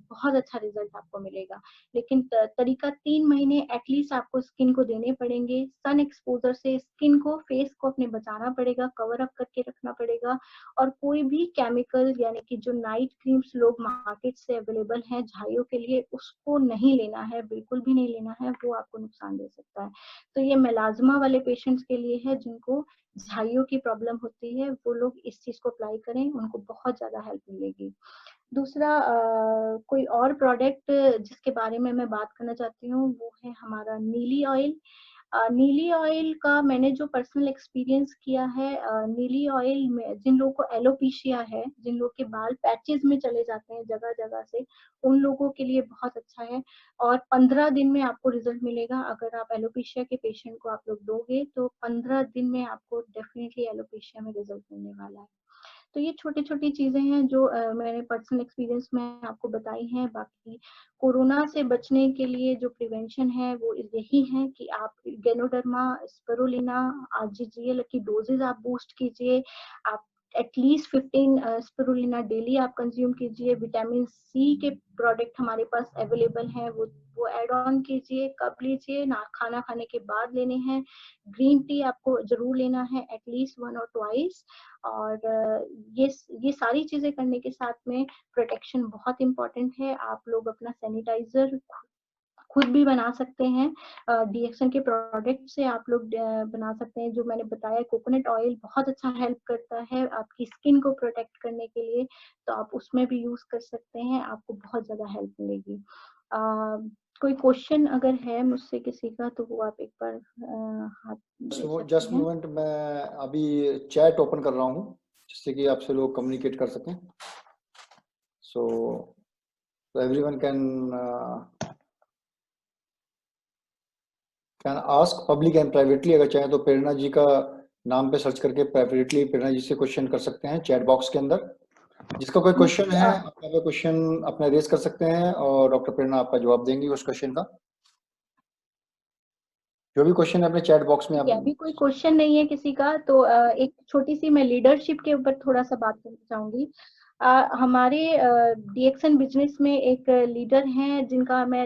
बहुत अच्छा रिज़ल्ट आपको मिलेगा। लेकिन तरीका 3 महीने एटलीस्ट आपको स्किन को देने पड़ेंगे। सन एक्सपोज़र से स्किन को, फेस को अपने बचाना पड़ेगा, कवर अप करके रखना पड़ेगा और कोई भी केमिकल यानी कि जो नाइट क्रीम्स लोग मार्केट से अवेलेबल हैं झाइयों के लिए, उसको नहीं लेना है, बिल्कुल भी नहीं लेना है, वो आपको नुकसान दे सकता है। तो ये मेलाज़्मा वाले पेशेंट्स के लिए है जिनको झाइयों की प्रॉब्लम होती है, वो लोग इस चीज़ को अप्लाई करें, उनको बहुत ज़्यादा हेल्प मिलेगी। दूसरा कोई और प्रोडक्ट जिसके बारे में मैं बात करना चाहती हूँ, वो है हमारा नीली ऑयल। नीली ऑयल का मैंने जो पर्सनल एक्सपीरियंस किया है नीली ऑयल में जिन लोगों को एलोपेशिया है, जिन लोगों के बाल पैचेज़ में चले जाते हैं जगह-जगह से, उन लोगों के लिए बहुत अच्छा है और 15 दिन में आपको रिज़ल्ट मिलेगा। अगर आप एलोपेशिया के पेशेंट को आप लोग दोगे, तो 15 दिन में आपको डेफ़िनिटली एलोपेशिया में रिज़ल्ट मिलने वाला है। तो ये छोटी-छोटी चीज़ें हैं जो मैंने पर्सनल एक्सपीरियंस में आपको बताई हैं। बाकी कोरोना से बचने के लिए जो प्रिवेंशन है वो यही है कि आप गैनोडर्मा, स्पिरुलिना, आरजीजीएल की डोज़ेज़ आप बूस्ट कीजिए। आप एटलीस्ट 15 स्पिरुलिना डेली आप कंज़्यूम कीजिए। विटामिन सी के प्रोडक्ट हमारे पास अवेलेबल हैं, वो ऐड ऑन कीजिए। कब लीजिए? ना खाना खाने के बाद लेने हैं। ग्रीन टी आपको ज़रूर लेना है एटलीस्ट 1 और ट्वाइस और ये सारी चीज़ें करने के साथ में प्रोटेक्शन बहुत इम्पोर्टेंट है। आप लोग अपना सैनिटाइज़र खुद भी बना सकते हैं। डीएक्सन के प्रोडक्ट से आप लोग बना सकते हैं। जो मैंने बताया कोकोनट ऑयल बहुत अच्छा हेल्प करता है आपकी स्किन को प्रोटेक्ट करने के लिए, तो आप उसमें भी यूज़ कर सकते हैं, आपको बहुत ज़्यादा हेल्प मिलेगी। अ, कोई क्वेश्चन अगर है मुझसे किसी का तो वो आप एक बार हाथ बढ़ा सकते जस्ट हैं। मोमेंट, मैं अभी चैट ओपन कर रहा हूँ जिससे कि आपसे लोग कम्युनिकेट कर सकें। So everyone can ask public and privately. अगर चाहें तो प्रेरणा जी का नाम पे सर्च करके प्राइवेटली प्रेरणा जी से क्वेश्चन कर सकते हैं चैट बॉक्स के अंदर। जिसका कोई क्वेश्चन है, अपना कोई क्वेश्चन अपना रेज कर सकते हैं और डॉक्टर प्रेरणा आपका जवाब देंगी उस क्वेश्चन का। जो भी क्वेश्चन है अपने चैट बॉक्स में आप। अभी कोई क्वेश्चन नहीं है किसी का तो एक छोटी सी मैं लीडरशिप के ऊपर थोड़ा सा बात करना चाहूंगी। हमारे डीएक्सन बिजनेस में एक लीडर हैं जिनका मैं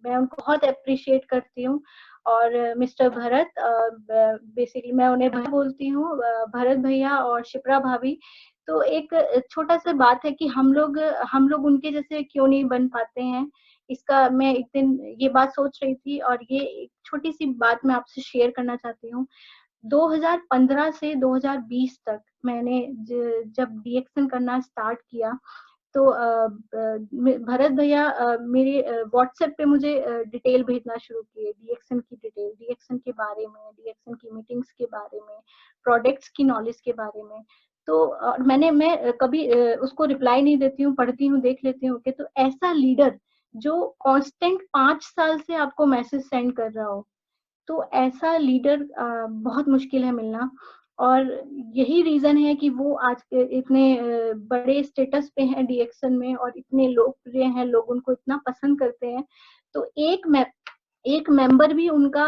उनको बहुत अप्रिशिएट करती हूँ और मिस्टर भरत बेसिकली मैं उन्हें भरत बोलती हूँ भरत भैया और शिप्रा भाभी। तो एक छोटा सा बात है कि हम लोग उनके जैसे क्यों नहीं बन पाते हैं। इसका मैं एक दिन ये बात सोच रही थी और ये एक छोटी-सी बात मैं आपसे शेयर करना चाहती हूँ। 2015 से 2020 तक मैंने जब डीएक्सन करना स्टार्ट किया तो भरत भैया मेरे व्हाट्सएप पे मुझे डिटेल भेजना शुरू किए डीएक्सन की डिटेल, डीएक्सन के बारे में, डीएक्सन की मीटिंग्स के बारे में, प्रोडक्ट्स की नॉलेज के बारे में। तो मैं कभी उसको रिप्लाई नहीं देती हूँ, पढ़ती हूँ, देख लेती हूँ, ओके तो ऐसा लीडर जो कांस्टेंट 5 साल से आपको मैसेज सेंड कर रहा हो, तो ऐसा लीडर बहुत मुश्किल है मिलना और यही रीज़न है कि वो आज के इतने बड़े स्टेटस पे हैं डीएक्सन में और इतने लोकप्रिय हैं, लोग उनको इतना पसंद करते हैं। तो एक मेंबर भी उनका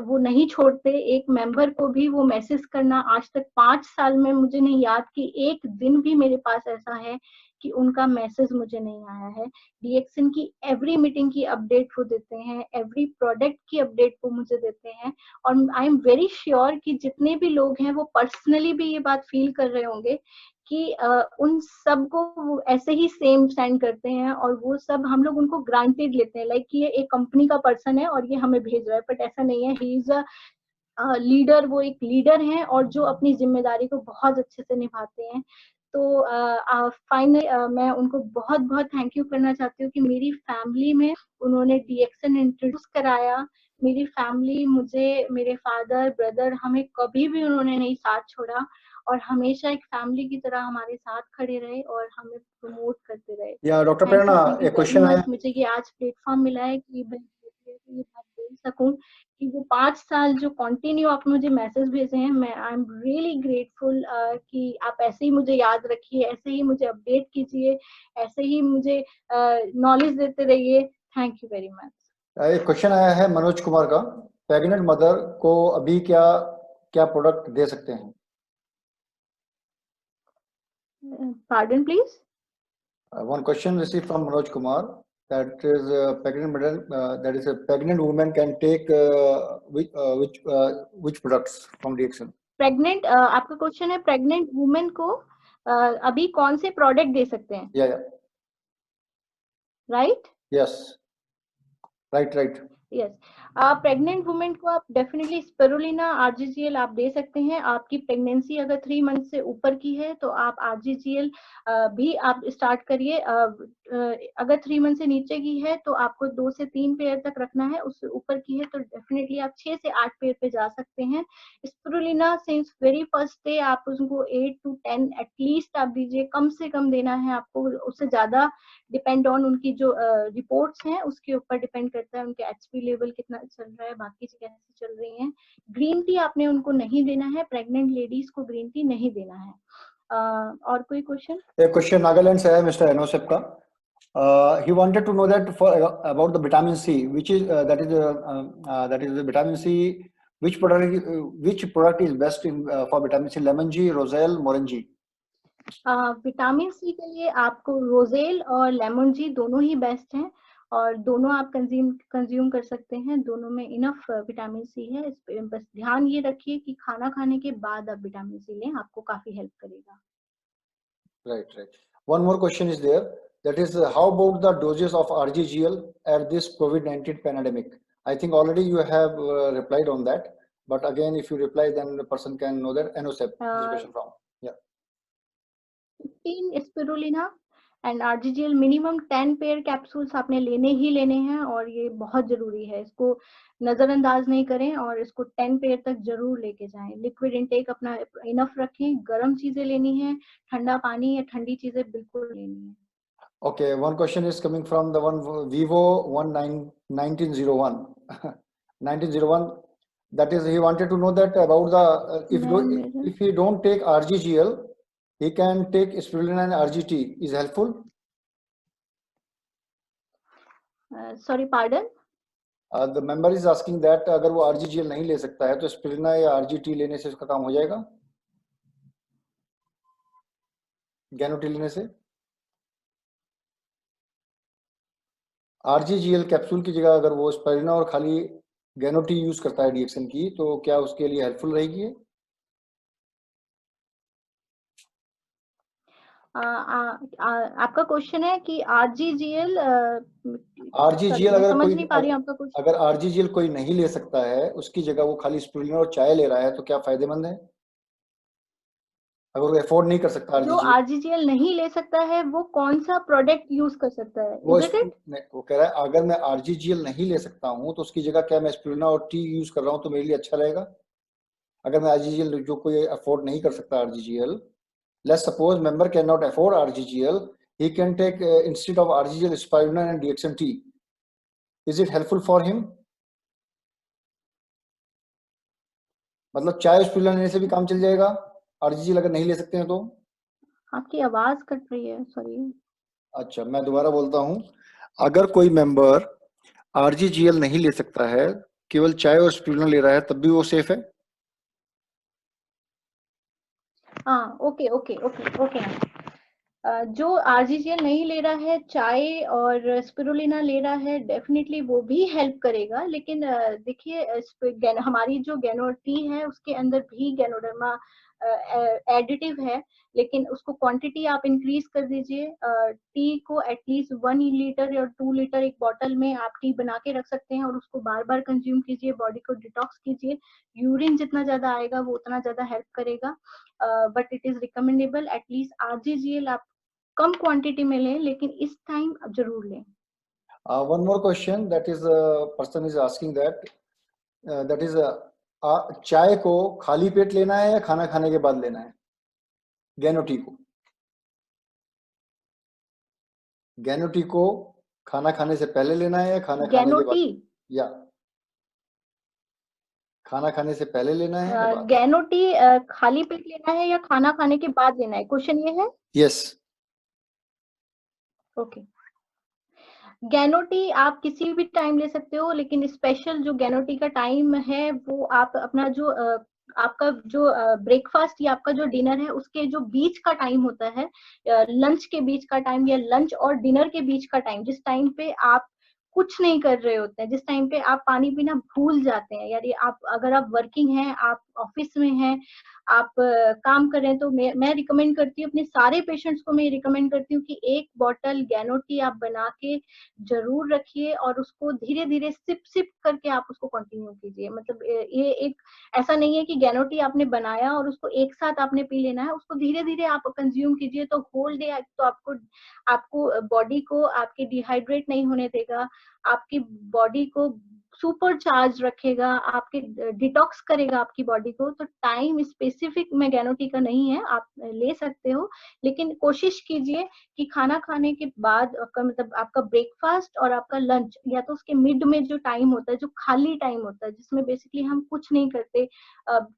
वो नहीं छोड़ते, एक मेंबर को भी वो मैसेज करना आज तक 5 साल में मुझे नहीं याद कि एक दिन भी मेरे पास ऐसा है कि उनका मैसेज मुझे नहीं आया है। डीएक्सन की एवरी मीटिंग की अपडेट वो देते हैं, एवरी प्रोडक्ट की अपडेट वो मुझे देते हैं और आई एम वेरी श्योर कि जितने भी लोग हैं वो पर्सनली भी ये बात फील कर रहे होंगे कि उन सबको वो ऐसे ही सेम सेंड करते हैं और वो सब हम लोग उनको ग्रांटेड लेते हैं लाइक ये एक कंपनी का पर्सन है और ये हमें भेज रहा है बट ऐसा नहीं है। ही इज अ लीडर, वो एक लीडर हैं और जो अपनी जिम्मेदारी को बहुत अच्छे से निभाते हैं। तो फाइनली मैं उनको बहुत-बहुत थैंक यू करना चाहती हूँ कि मेरी फैमिली में उन्होंने डीएक्सन इंट्रोड्यूस कराया। मेरी फैमिली मुझे, मेरे फादर, ब्रदर हमें कभी भी उन्होंने नहीं साथ छोड़ा और हमेशा एक फैमिली की तरह हमारे साथ खड़े रहे और हमें प्रमोट करते रहे। या डॉक्टर थैंक प्रेरणा, यू एक वेरी क्वेश्चन है। मच। मुझे ये आज प्लेटफॉर्म मिला है कि मैं ये बात बोल सकूं कि वो 5 साल जो कंटिन्यू आप मुझे मैसेज भेजे हैं, मैं आई एम रियली ग्रेटफुल कि आप ऐसे ही मुझे याद रखिए, ऐसे ही मुझे अपडेट कीजिए, ऐसे ही मुझे नॉलेज देते रहिए। Thank you very much. एक क्वेश्चन आया है मनोज कुमार का, प्रेग्नेंट मदर को अभी क्या क्या प्रोडक्ट दे सकते हैं? Pardon, please. One question received from Manoj Kumar, that is that is a pregnant woman can take which products from DXN? Pregnant आपका क्वेश्चन है प्रेग्नेंट वुमेन को अभी कौन से प्रोडक्ट दे सकते हैं, Yeah, right? yes, right. Yes, pregnant women को आप डेफिनेटली स्पिरुलिना आरजीजीएल आप दे सकते हैं। आपकी प्रेगनेंसी अगर 3 मंथ से ऊपर की है तो आप आरजीजीएल भी आप स्टार्ट करिए। अगर 3 मंथ से नीचे की है तो आपको 2 से 3 पेयर तक रखना है, उससे ऊपर की है तो डेफिनेटली आप 6 से 8 पेयर पे जा सकते हैं। Spirulina since very first day आप उसको 8 to 10 एटलीस्ट आप दीजिए, कम से कम देना है आपको, उससे ज्यादा डिपेंड ऑन उनकी जो रिपोर्ट्स हैं उसके ऊपर डिपेंड करता है, उनके एचपी लेवल कितना चल रहा है, बाकी कैसे चल रही हैं। ग्रीन टी आपने उनको नहीं देना है, प्रेग्नेंट लेडीज को ग्रीन टी नहीं देना है। और कोई क्वेश्चन? एक क्वेश्चन नागालैंड से है मिस्टर एनोसेप का। He wanted to know that about the vitamin C, which is that is the vitamin C. Which product is best for vitamin C? Lemon G, Roselle, Morangi. Vitamin C के लिए आपको roselle और lemon जी दोनों ही best हैं और दोनों आप consume कर सकते हैं, दोनों में इनफ विटामिन सी है। इस पे बस ध्यान ये रखिए कि खाना खाने के बाद आप विटामिन सी लें, आपको काफी हेल्प करेगा। Right. One more question is there. That is, how about the doses of RGGL at this COVID-19 pandemic? I think already you have replied on that, but again, if you reply, then the person can know that. NOSEP, this question from. Yeah. 15 spirulina and RGGL minimum 10 pair capsules आपने लेने ही लेने हैं और ये बहुत जरूरी है, इसको नजरअंदाज नहीं करें और इसको 10 पेयर तक जरूर लेके जाएं। लिक्विड इनटेक अपना इनफ रखें, गर्म चीजें लेनी है, ठंडा पानी या ठंडी चीजें बिल्कुल लेनी है। Okay, one question is coming from the one Vivo 1901. 1901. That is, he wanted to know that about the if he don't take RGGL, he can take spirulina and RGT. Is helpful? Sorry, pardon? The member is asking that अगर वो RGGL नहीं ले सकता है तो spirulina या RGT लेने से उसका काम हो जाएगा, गैनोटी लेने से? RGGL कैप्सूल की जगह अगर वो स्पिरुलिना और खाली गैनोटी यूज करता है DXN की, तो क्या उसके लिए हेल्पफुल रहेगी? आपका क्वेश्चन है कि आरजीजीएल अगर समझ कोई नहीं पा रही हूँ आपका क्वेश्चन। अगर आरजीजीएल कोई नहीं ले सकता है, उसकी जगह वो खाली स्पिरुलिना और चाय ले रहा है, तो क्या फायदेमंद है? अगर वो अफोर्ड नहीं कर सकता जो आरजीजीएल, आरजीजीएल नहीं ले सकता है वो कौन सा प्रोडक्ट यूज कर सकता है? वो इज इट इट? वो कह रहा है अगर मैं आरजीजीएल नहीं ले सकता हूँ तो उसकी जगह क्या मैं स्पिरुलिना और टी यूज कर रहा हूँ तो मेरे लिए अच्छा रहेगा? अगर मैं आरजीजीएल जो कोई अफोर्ड नहीं कर सकता RGGL, let's suppose member cannot afford RGGL, he can take instead of RGGL spirulina and DXMT. Is it helpful for him? मतलब चाय स्पिरुलिना लेने से भी काम चल जाएगा, RGGL अगर नहीं ले सकते हैं तो? आपकी आवाज कट रही है, सॉरी। अच्छा, मैं दोबारा बोलता हूँ, अगर कोई मेंबर RGGL नहीं ले सकता है, केवल चाय और स्पिरुलिना ले रहा है, तब भी वो सेफ है? हाँ, ओके। जो आरजीजीएल नहीं ले रहा है, चाय और स्पिरुलिना ले रहा है, डेफिनेटली वो भी हेल्प करेगा, लेकिन देखिए हमारी जो गैनो टी है उसके अंदर भी गैनोडर्मा एडिटिव है, लेकिन उसको क्वांटिटी आप इंक्रीज कर दीजिए। टी को एटलीस्ट 1 लीटर या 2 लीटर एक बॉटल में आप टी बना के रख सकते हैं और उसको बार बार कंज्यूम कीजिए, बॉडी को डिटॉक्स कीजिए। यूरिन जितना ज्यादा आएगा वो उतना ज्यादा हेल्प करेगा, but it is recommendable at least RGGL आप कम क्वांटिटी में लें, लेकिन इस टाइम जरूर लें। One more question, that is person is asking that is चाय को खाली पेट लेना है या खाना खाने के बाद लेना है? गैनोटी को। गैनोटी को खाना खाने से पहले लेना है या खाना खाने के बाद? गैनोटी या खाना खाने से पहले लेना है या बाद? गैनोटी खाली पेट लेना है या खाना खाने के बाद लेना है, क्वेश्चन ये है। यस। ओके, गैनोटी आप किसी भी टाइम ले सकते हो, लेकिन स्पेशल जो गैनोटी का टाइम है वो आप अपना जो आपका जो ब्रेकफास्ट या आपका जो डिनर है उसके जो बीच का टाइम होता है, लंच के बीच का टाइम या लंच और डिनर के बीच का टाइम, जिस टाइम पे आप कुछ नहीं कर रहे होते हैं, जिस टाइम पे आप पानी पीना भूल जाते हैं, यानी आप अगर आप वर्किंग हैं, आप ऑफिस में हैं, आप काम कर रहे हैं, तो मैं रिकमेंड करती हूँ, अपने सारे पेशेंट्स को मैं रिकमेंड करती हूँ कि 1 बॉटल गैनोटी आप बना के जरूर रखिए और उसको धीरे धीरे सिप सिप करके आप उसको कंटिन्यू कीजिए। मतलब ये एक ऐसा नहीं है कि गैनोटी आपने बनाया और उसको एक साथ आपने पी लेना है, उसको धीरे धीरे आप कंज्यूम कीजिए, तो होल डे तो आपको आपको बॉडी को आपके डिहाइड्रेट नहीं होने देगा, आपकी बॉडी को सुपर चार्ज रखेगा, आपके डिटॉक्स करेगा आपकी बॉडी को। तो टाइम स्पेसिफिक में गैनोटी का नहीं है, आप ले सकते हो, लेकिन कोशिश कीजिए कि खाना खाने के बाद आपका मतलब आपका ब्रेकफास्ट और आपका लंच या तो उसके मिड में जो टाइम होता है, जो खाली टाइम होता है जिसमें बेसिकली हम कुछ नहीं करते,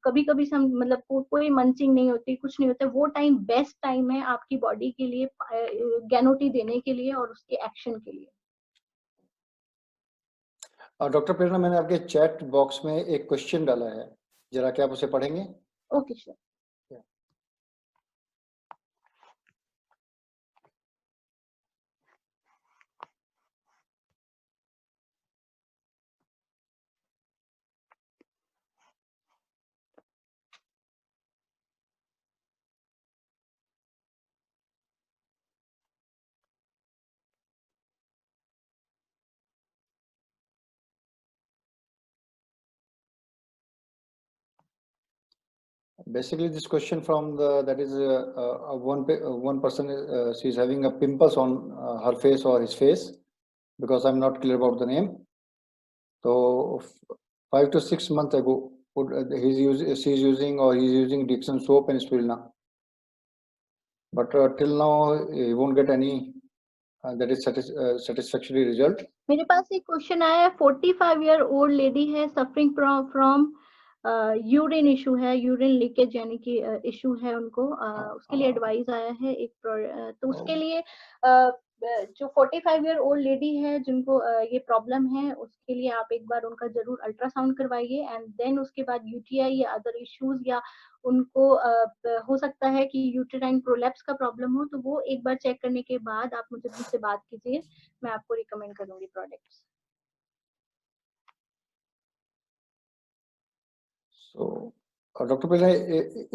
कभी कभी हम मतलब कोई मंचिंग नहीं होती, कुछ नहीं होता, वो टाइम बेस्ट टाइम है आपकी बॉडी के लिए गैनोटी देने के लिए और उसके एक्शन के लिए। डॉक्टर प्रेरणा, मैंने आपके चैट बॉक्स में एक क्वेश्चन डाला है, जरा क्या आप उसे पढ़ेंगे? Okay sure. Basically, this question from the that is one person she is having a pimples on her face or his face, because I'm not clear about the name. So 5 to 6 months ago, she's using or he's using Dixon soap and Spirulina, but till now he won't get any that is satisfactory result. मेरे पास एक question आया है, 45 year old lady है, suffering from urine issue है, urine leakage यानी कि issue है उनको, उसके लिए एडवाइस आया है एक तो उसके लिए जो 45 ईयर ओल्ड लेडी है जिनको ये प्रॉब्लम है, उसके लिए आप एक बार उनका जरूर अल्ट्रासाउंड करवाइए, एंड देन उसके बाद यूटीआई या अदर इश्यूज या उनको हो सकता है कि यूटेराइन प्रोलैप्स का प्रॉब्लम हो, तो वो एक बार चेक करने के बाद आप मुझसे बात कीजिए, मैं आपको रिकमेंड करूंगी प्रोडक्ट्स। सो डॉक्टर प्रेरणा,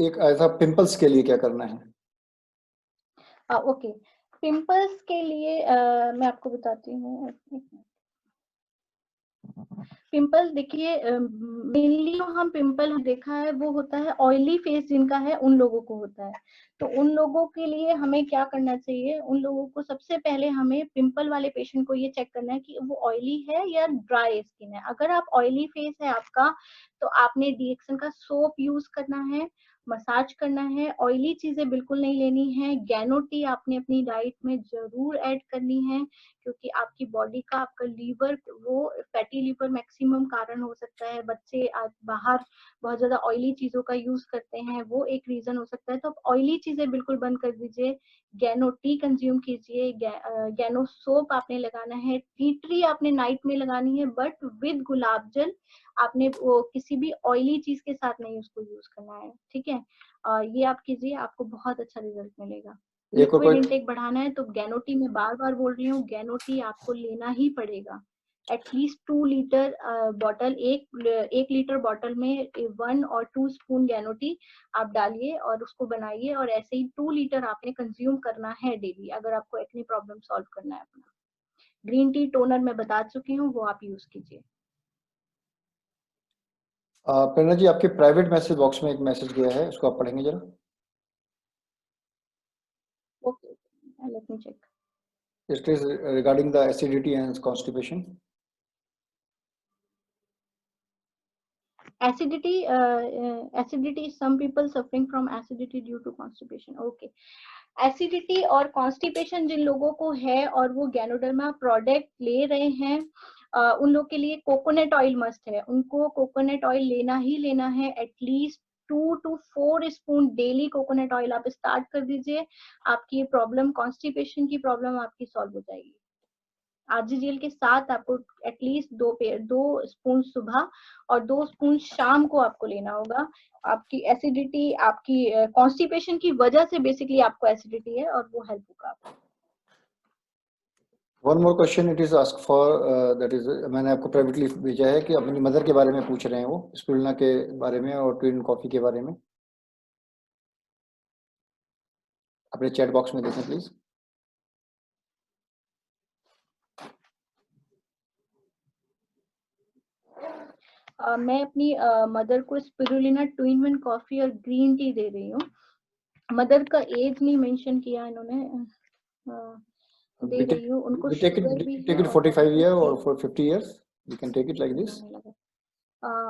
एक ऐसा पिंपल्स के लिए क्या करना है? ओके, पिंपल्स के लिए मैं आपको बताती हूँ। पिंपल देखिए, मेनली जो हम पिंपल देखा है वो होता है ऑयली फेस जिनका है, उन लोगों को होता है। तो उन लोगों के लिए हमें क्या करना चाहिए, उन लोगों को सबसे पहले हमें पिंपल वाले पेशेंट को ये चेक करना है कि वो ऑयली है या ड्राई स्किन है। अगर आप ऑयली फेस है आपका, तो आपने डीएक्सन का सोप यूज करना है, मसाज करना है, ऑयली चीजें बिल्कुल नहीं लेनी है। गैनोटी आपने अपनी डाइट में जरूर ऐड करनी है, क्योंकि आपकी बॉडी का आपका लीवर, वो फैटी लीवर मैक्सिमम कारण हो सकता है। बच्चे आज बाहर बहुत ज्यादा ऑयली चीजों का यूज करते हैं, वो एक रीजन हो सकता है। तो ऑयली चीजें बिल्कुल बंद कर दीजिए, गैनो टी कंज्यूम कीजिए, गैनो सोप आपने लगाना है, टी ट्री आपने नाइट में लगानी है, बट विद गुलाब जल। आपने वो किसी भी ऑयली चीज के साथ नहीं उसको यूज करना है, ठीक है। ये आप कीजिए, आपको बहुत अच्छा रिजल्ट मिलेगा। लिक्विड इंटेक बढ़ाना है तो गैनोटी, मैं बार बार बोल रही हूँ, गैनोटी आपको लेना ही पड़ेगा। एटलीस्ट 2 लीटर बॉटल, एक लीटर बॉटल में 1 और 2 स्पून गैनोटी आप डालिए और उसको बनाइए, और ऐसे ही 2 लीटर आपने कंज्यूम करना है डेली, अगर आपको एक्ने प्रॉब्लम सॉल्व करना है अपना। ग्रीन टी टोनर मैं बता चुकी हूँ, वो आप यूज कीजिए। प्रेरणा जी, आपके प्राइवेट मैसेज बॉक्स में एक मैसेज गया है, उसको आप पढ़ेंगे जरा? Okay, let me check. It is regarding the acidity and constipation. Acidity, some people suffering from acidity due to constipation. Okay, acidity और कॉन्स्टिपेशन जिन लोगों को है और वो गैनोडर्मा प्रोडक्ट ले रहे हैं, उन लोग के लिए कोकोनट ऑयल मस्ट है। उनको कोकोनट ऑयल लेना ही लेना है, at least 2 to 4 spoon daily coconut oil आप स्टार्ट कर दीजिए। आपकी प्रॉब्लम, कॉन्स्टिपेशन की प्रॉब्लम आपकी सॉल्व हो जाएगी। आरजीजीएल के साथ आपको एटलीस्ट 2 स्पून सुबह और 2 स्पून शाम को आपको लेना होगा। आपकी एसिडिटी, आपकी कॉन्स्टिपेशन की वजह से बेसिकली आपको एसिडिटी है और वो हेल्प होगा आपको। One more question it is ask for, that is, मैंने आपको प्राइवेटली भेजा है कि अपनी मदर के बारे में पूछ रहे हैं, वो स्पिरुलिना के बारे में और ट्विन कॉफी के बारे में। अपने चैट बॉक्स में देखें प्लीज। मैं अपनी मदर को स्पिरुलिना ट्विन वन कॉफी और ग्रीन टी दे रही हूँ। मदर का एज नहीं मेंशन किया इन्होंने, दे रही हूँ। उनको शुगर भी है। take it 45 year or for 50 years, you can take it like this.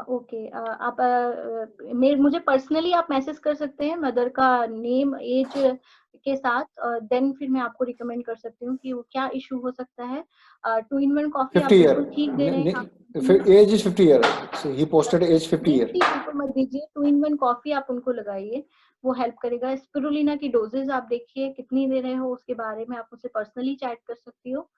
Okay, आप मुझे पर्सनली आप मैसेज कर सकते हैं मदर का नेम, एज के साथ, देन फिर मैं आपको रिकमेंड कर सकती हूँ कि वो क्या इशू हो सकता है। 2 in 1 कॉफी आप 50 year, बिल्कुल ठीक दे रहे हैं। age is 50 year, so he posted age 50 year. बिल्कुल मत दीजिए, 2 in 1 कॉफी आप उनको लगाइए, वो हेल्प करेगा। स्पिरुलिना की डोजेज आप देखिए कितनी दे रहे हो, उसके बारे में आप मुझसे पर्सनली चैट कर सकती हो।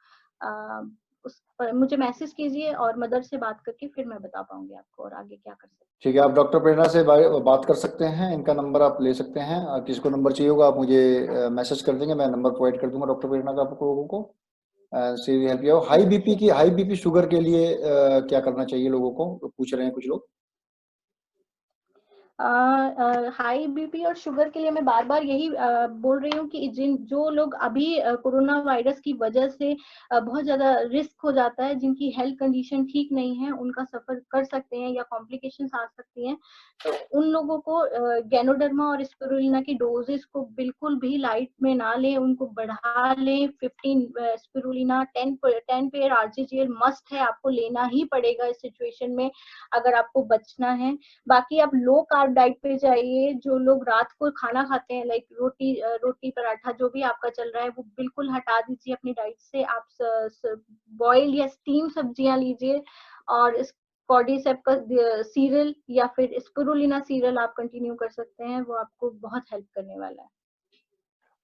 उस पर मुझे मैसेज कीजिए और मदर से बात करके फिर मैं बता पाऊंगी आपको और आगे क्या कर सकते हैं। ठीक है, आप डॉक्टर प्रेरणा से बात कर सकते हैं, इनका नंबर आप ले सकते हैं। किसको नंबर चाहिए होगा आप मुझे मैसेज कर देंगे, मैं नंबर प्रोवाइड कर दूंगा डॉक्टर प्रेरणा का आपको लोगों को। See help you. High BP sugar के लिए क्या करना चाहिए लोगों को, पूछ रहे हैं कुछ लोग। हाई बीपी और शुगर के लिए मैं बार बार यही बोल रही हूँ कि जो लोग अभी कोरोना वायरस की वजह से बहुत ज्यादा रिस्क हो जाता है, जिनकी हेल्थ कंडीशन ठीक नहीं है, उनका सफर कर सकते हैं या कॉम्प्लिकेशंस आ सकती हैं, तो उन लोगों को गैनोडर्मा और स्पिरुलिना की डोजेस को बिल्कुल भी लाइट में ना लें, उनको बढ़ा लें। 15 स्पिरुलिना, 10 पेयर आरजीजीएल मस्ट है, आपको लेना ही पड़ेगा इस सिचुएशन में अगर आपको बचना है। बाकी आप लो कार्ब डाइट पे जाइए। जो लोग रात को खाना खाते हैं, लाइक रोटी पराठा जो भी आपका चल रहा है, वो बिल्कुल हटा दीजिए अपनी डाइट से। आप बॉइल या स्टीम सब्जियां लीजिए और इस कॉर्डिसेप का सीरियल या फिर स्पिरुलिना सीरियल आप कंटिन्यू कर सकते हैं, वो आपको बहुत हेल्प करने वाला है।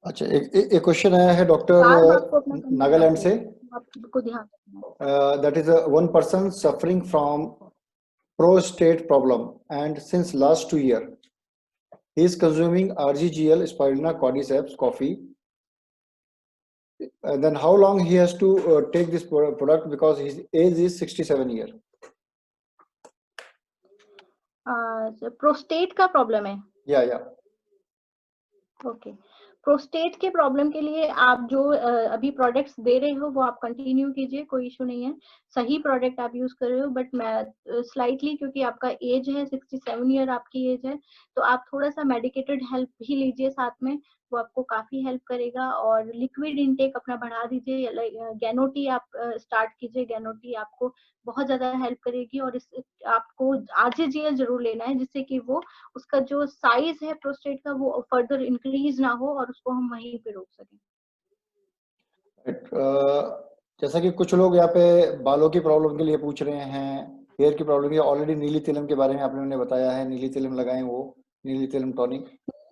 अच्छा, एक क्वेश्चन आया है डॉक्टर नागालैंड से। आपको ध्यान रखना है। That is one person suffering from prostate problem and since last 2 years he is consuming RGGL spirulina cordyceps coffee. Then how long he has to take this product because his age is 67 years. Prostate का problem है। या okay, prostate के problem के लिए आप जो अभी products दे रहे हो वो आप कंटिन्यू कीजिए, कोई इशू नहीं है। सही प्रोडक्ट आप यूज कर रहे हो, बट मैं स्लाइटली, क्योंकि आपका एज है 67 ईयर आपकी एज है, तो आप थोड़ा सा मेडिकेटेड हेल्प भी लीजिए साथ में, वो आपको काफी हेल्प करेगा। और लिक्विड इनटेक अपना बढ़ा दीजिए, गैनोटी आप स्टार्ट कीजिए। गैनोटी आपको बहुत ज्यादा हेल्प करेगी और इस आपको आरजीजीएल जरूर लेना है, जिससे कि वो उसका जो साइज है प्रोस्टेट का वो फर्दर इंक्रीज ना हो और उसको हम वहीं पे रोक सकें। जैसा कि कुछ लोग यहाँ पे बालों की प्रॉब्लम के लिए पूछ रहे हैं, हेयर की प्रॉब्लम के, ऑलरेडी नीली तिलम के बारे में आपने बताया है, नीली तिलम लगाएं, वो नीली तिलम टॉनिक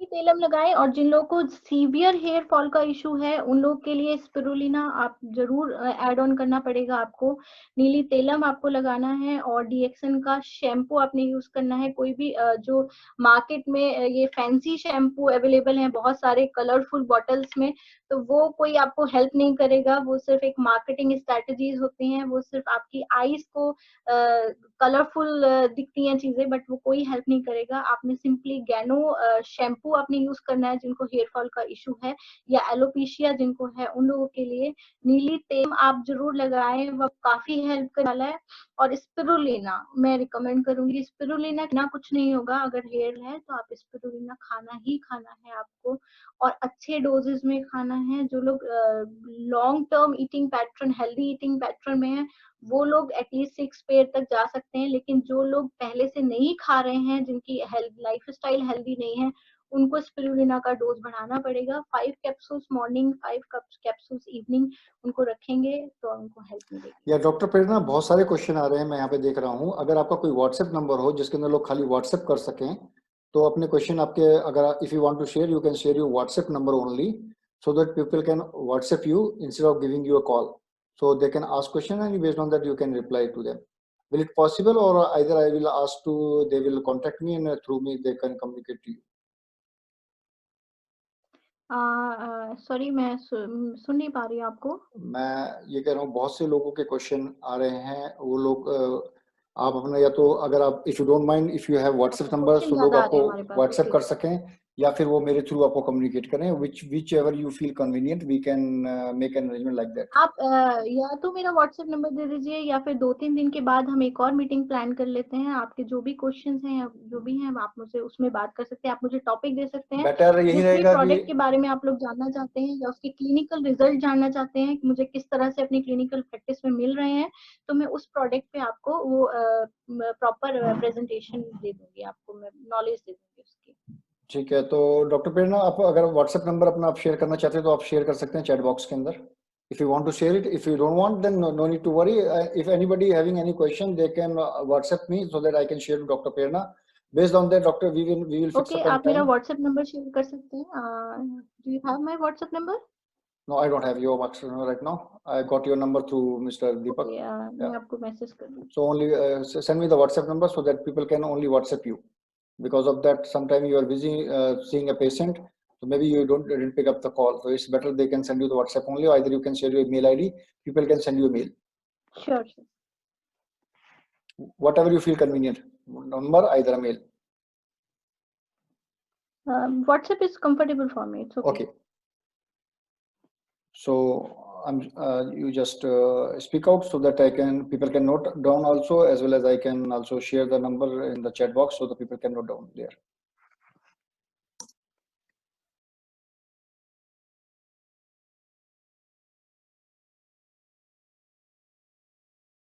तेलम लगाएं। और जिन लोगों को सीवियर हेयर फॉल का इशू है, उन लोग के लिए स्पिरुलिना आप जरूर ऐड ऑन करना पड़ेगा आपको। नीली तेलम आपको लगाना है और डीएक्सन का शैम्पू आपने यूज करना है। कोई भी जो मार्केट में ये फैंसी शैम्पू अवेलेबल है बहुत सारे कलरफुल बॉटल्स में, तो वो कोई आपको हेल्प नहीं करेगा। वो सिर्फ एक मार्केटिंग स्ट्रेटजीज होती हैं, वो सिर्फ आपकी आईज को कलरफुल दिखती हैं चीजें, बट वो कोई हेल्प नहीं करेगा। आपने सिंपली गैनो शैम्पू आपने यूज करना है जिनको हेयर फॉल का इशू है या एलोपेशिया जिनको है, उन लोगों के लिए नीली तेल आप जरूर लगाएं, वो काफी हेल्प करने वाला है। और स्पिरुलिना मैं रिकमेंड करूंगी। स्पिरुलिना ना कुछ नहीं होगा, अगर हेयर है तो आप स्पिरुलिना खाना ही खाना है आपको, और अच्छे डोजेस में खाना है। जो लोग long term eating pattern, healthy eating pattern में है, वो लोग एटलीस्ट 6 पेयर तक जा सकते हैं, लेकिन जो लोग पहले से नहीं खा रहे हैं, जिनकी लाइफस्टाइल हेल्दी नहीं है, उनको स्पिरुलिना का डोज बढ़ाना पड़ेगा। 5 कैप्सूल्स मॉर्निंग, 5 कैप्सूल्स इवनिंग उनको रखेंगे तो उनको हेल्प मिलेगी। या डॉक्टर प्रेरणा, बहुत सारे क्वेश्चन आ रहे हैं, मैं यहाँ पे देख रहा हूँ। अगर आपका कोई व्हाट्सएप नंबर हो जिसके अंदर लोग खाली व्हाट्सएप कर सकें, तो अपने क्वेश्चन आपके, अगर if you want to share, you can share your WhatsApp number only, so that people can WhatsApp you instead of giving you a call. So they can ask question and based on that you can reply to them. Will it possible, or either I will ask to, they will contact me and through me they can communicate to you? Sorry, मैं सुन नहीं पा रही हूँ आपको। मैं ये कह रहा हूँ, बहुत से लोगों के क्वेश्चन आ रहे हैं, वो लोग आप अपना, या तो अगर आप, if you don't mind, if you have WhatsApp number, question तो लोग ज्यादा आ रहे आपको हैं हमारे पास। व्हाट्सएप ओके, कर सकें, या फिर वो मेरे थ्रू आपको कम्युनिकेट करें, which ever you feel convenient, we can make an arrangement like that. आप या तो मेरा व्हाट्सएप नंबर दे दीजिए, या फिर 2-3 दिन के बाद हम एक और मीटिंग प्लान कर लेते हैं। आपके जो भी क्वेश्चंस हैं, जो भी हैं, आप मुझसे उसमें बात कर सकते हैं। आप मुझे टॉपिक दे सकते हैं, बेटर यही जिस भी रहेगा कि प्रोडक्ट के बारे में आप लोग जानना चाहते हैं या उसके क्लिनिकल रिजल्ट जानना चाहते हैं कि मुझे किस तरह से अपनी क्लिनिकल प्रैक्टिस में मिल रहे हैं, तो मैं उस प्रोडक्ट पे आपको वो प्रॉपर प्रेजेंटेशन दे दूंगी, आपको मैं नॉलेज दे दूंगी उसकी। ठीक है, तो डॉक्टर प्रेरणा, आप अगर व्हाट्सएप नंबर अपना आप शेयर करना चाहते हैं तो आप शेयर कर सकते हैं चैट बॉक्स के अंदर। If you want to share it, if you don't want, then no need to worry. If anybody having any question, they can WhatsApp me so that I can share to Dr. Prerna. Based on that, doctor, we will fix okay, up a आप मेरा time. WhatsApp number share कर सकते हैं। Do you have my WhatsApp number? No, I don't have your WhatsApp number right now. I got your number through Mr. Deepak. Okay, मैं Yeah. आपको message कर दूँ। So only send me the WhatsApp number so that people can only WhatsApp you. Because of that, sometime you are busy seeing a patient, so maybe you didn't pick up the call. So it's better they can send you the WhatsApp only, or either you can share your mail ID. People can send you a mail. Sure. Whatever you feel convenient. Number, either a mail. WhatsApp is comfortable for me. It's okay. Okay. So you just speak out so that people can note down also, as well as I can also share the number in the chat box so the people can note down there.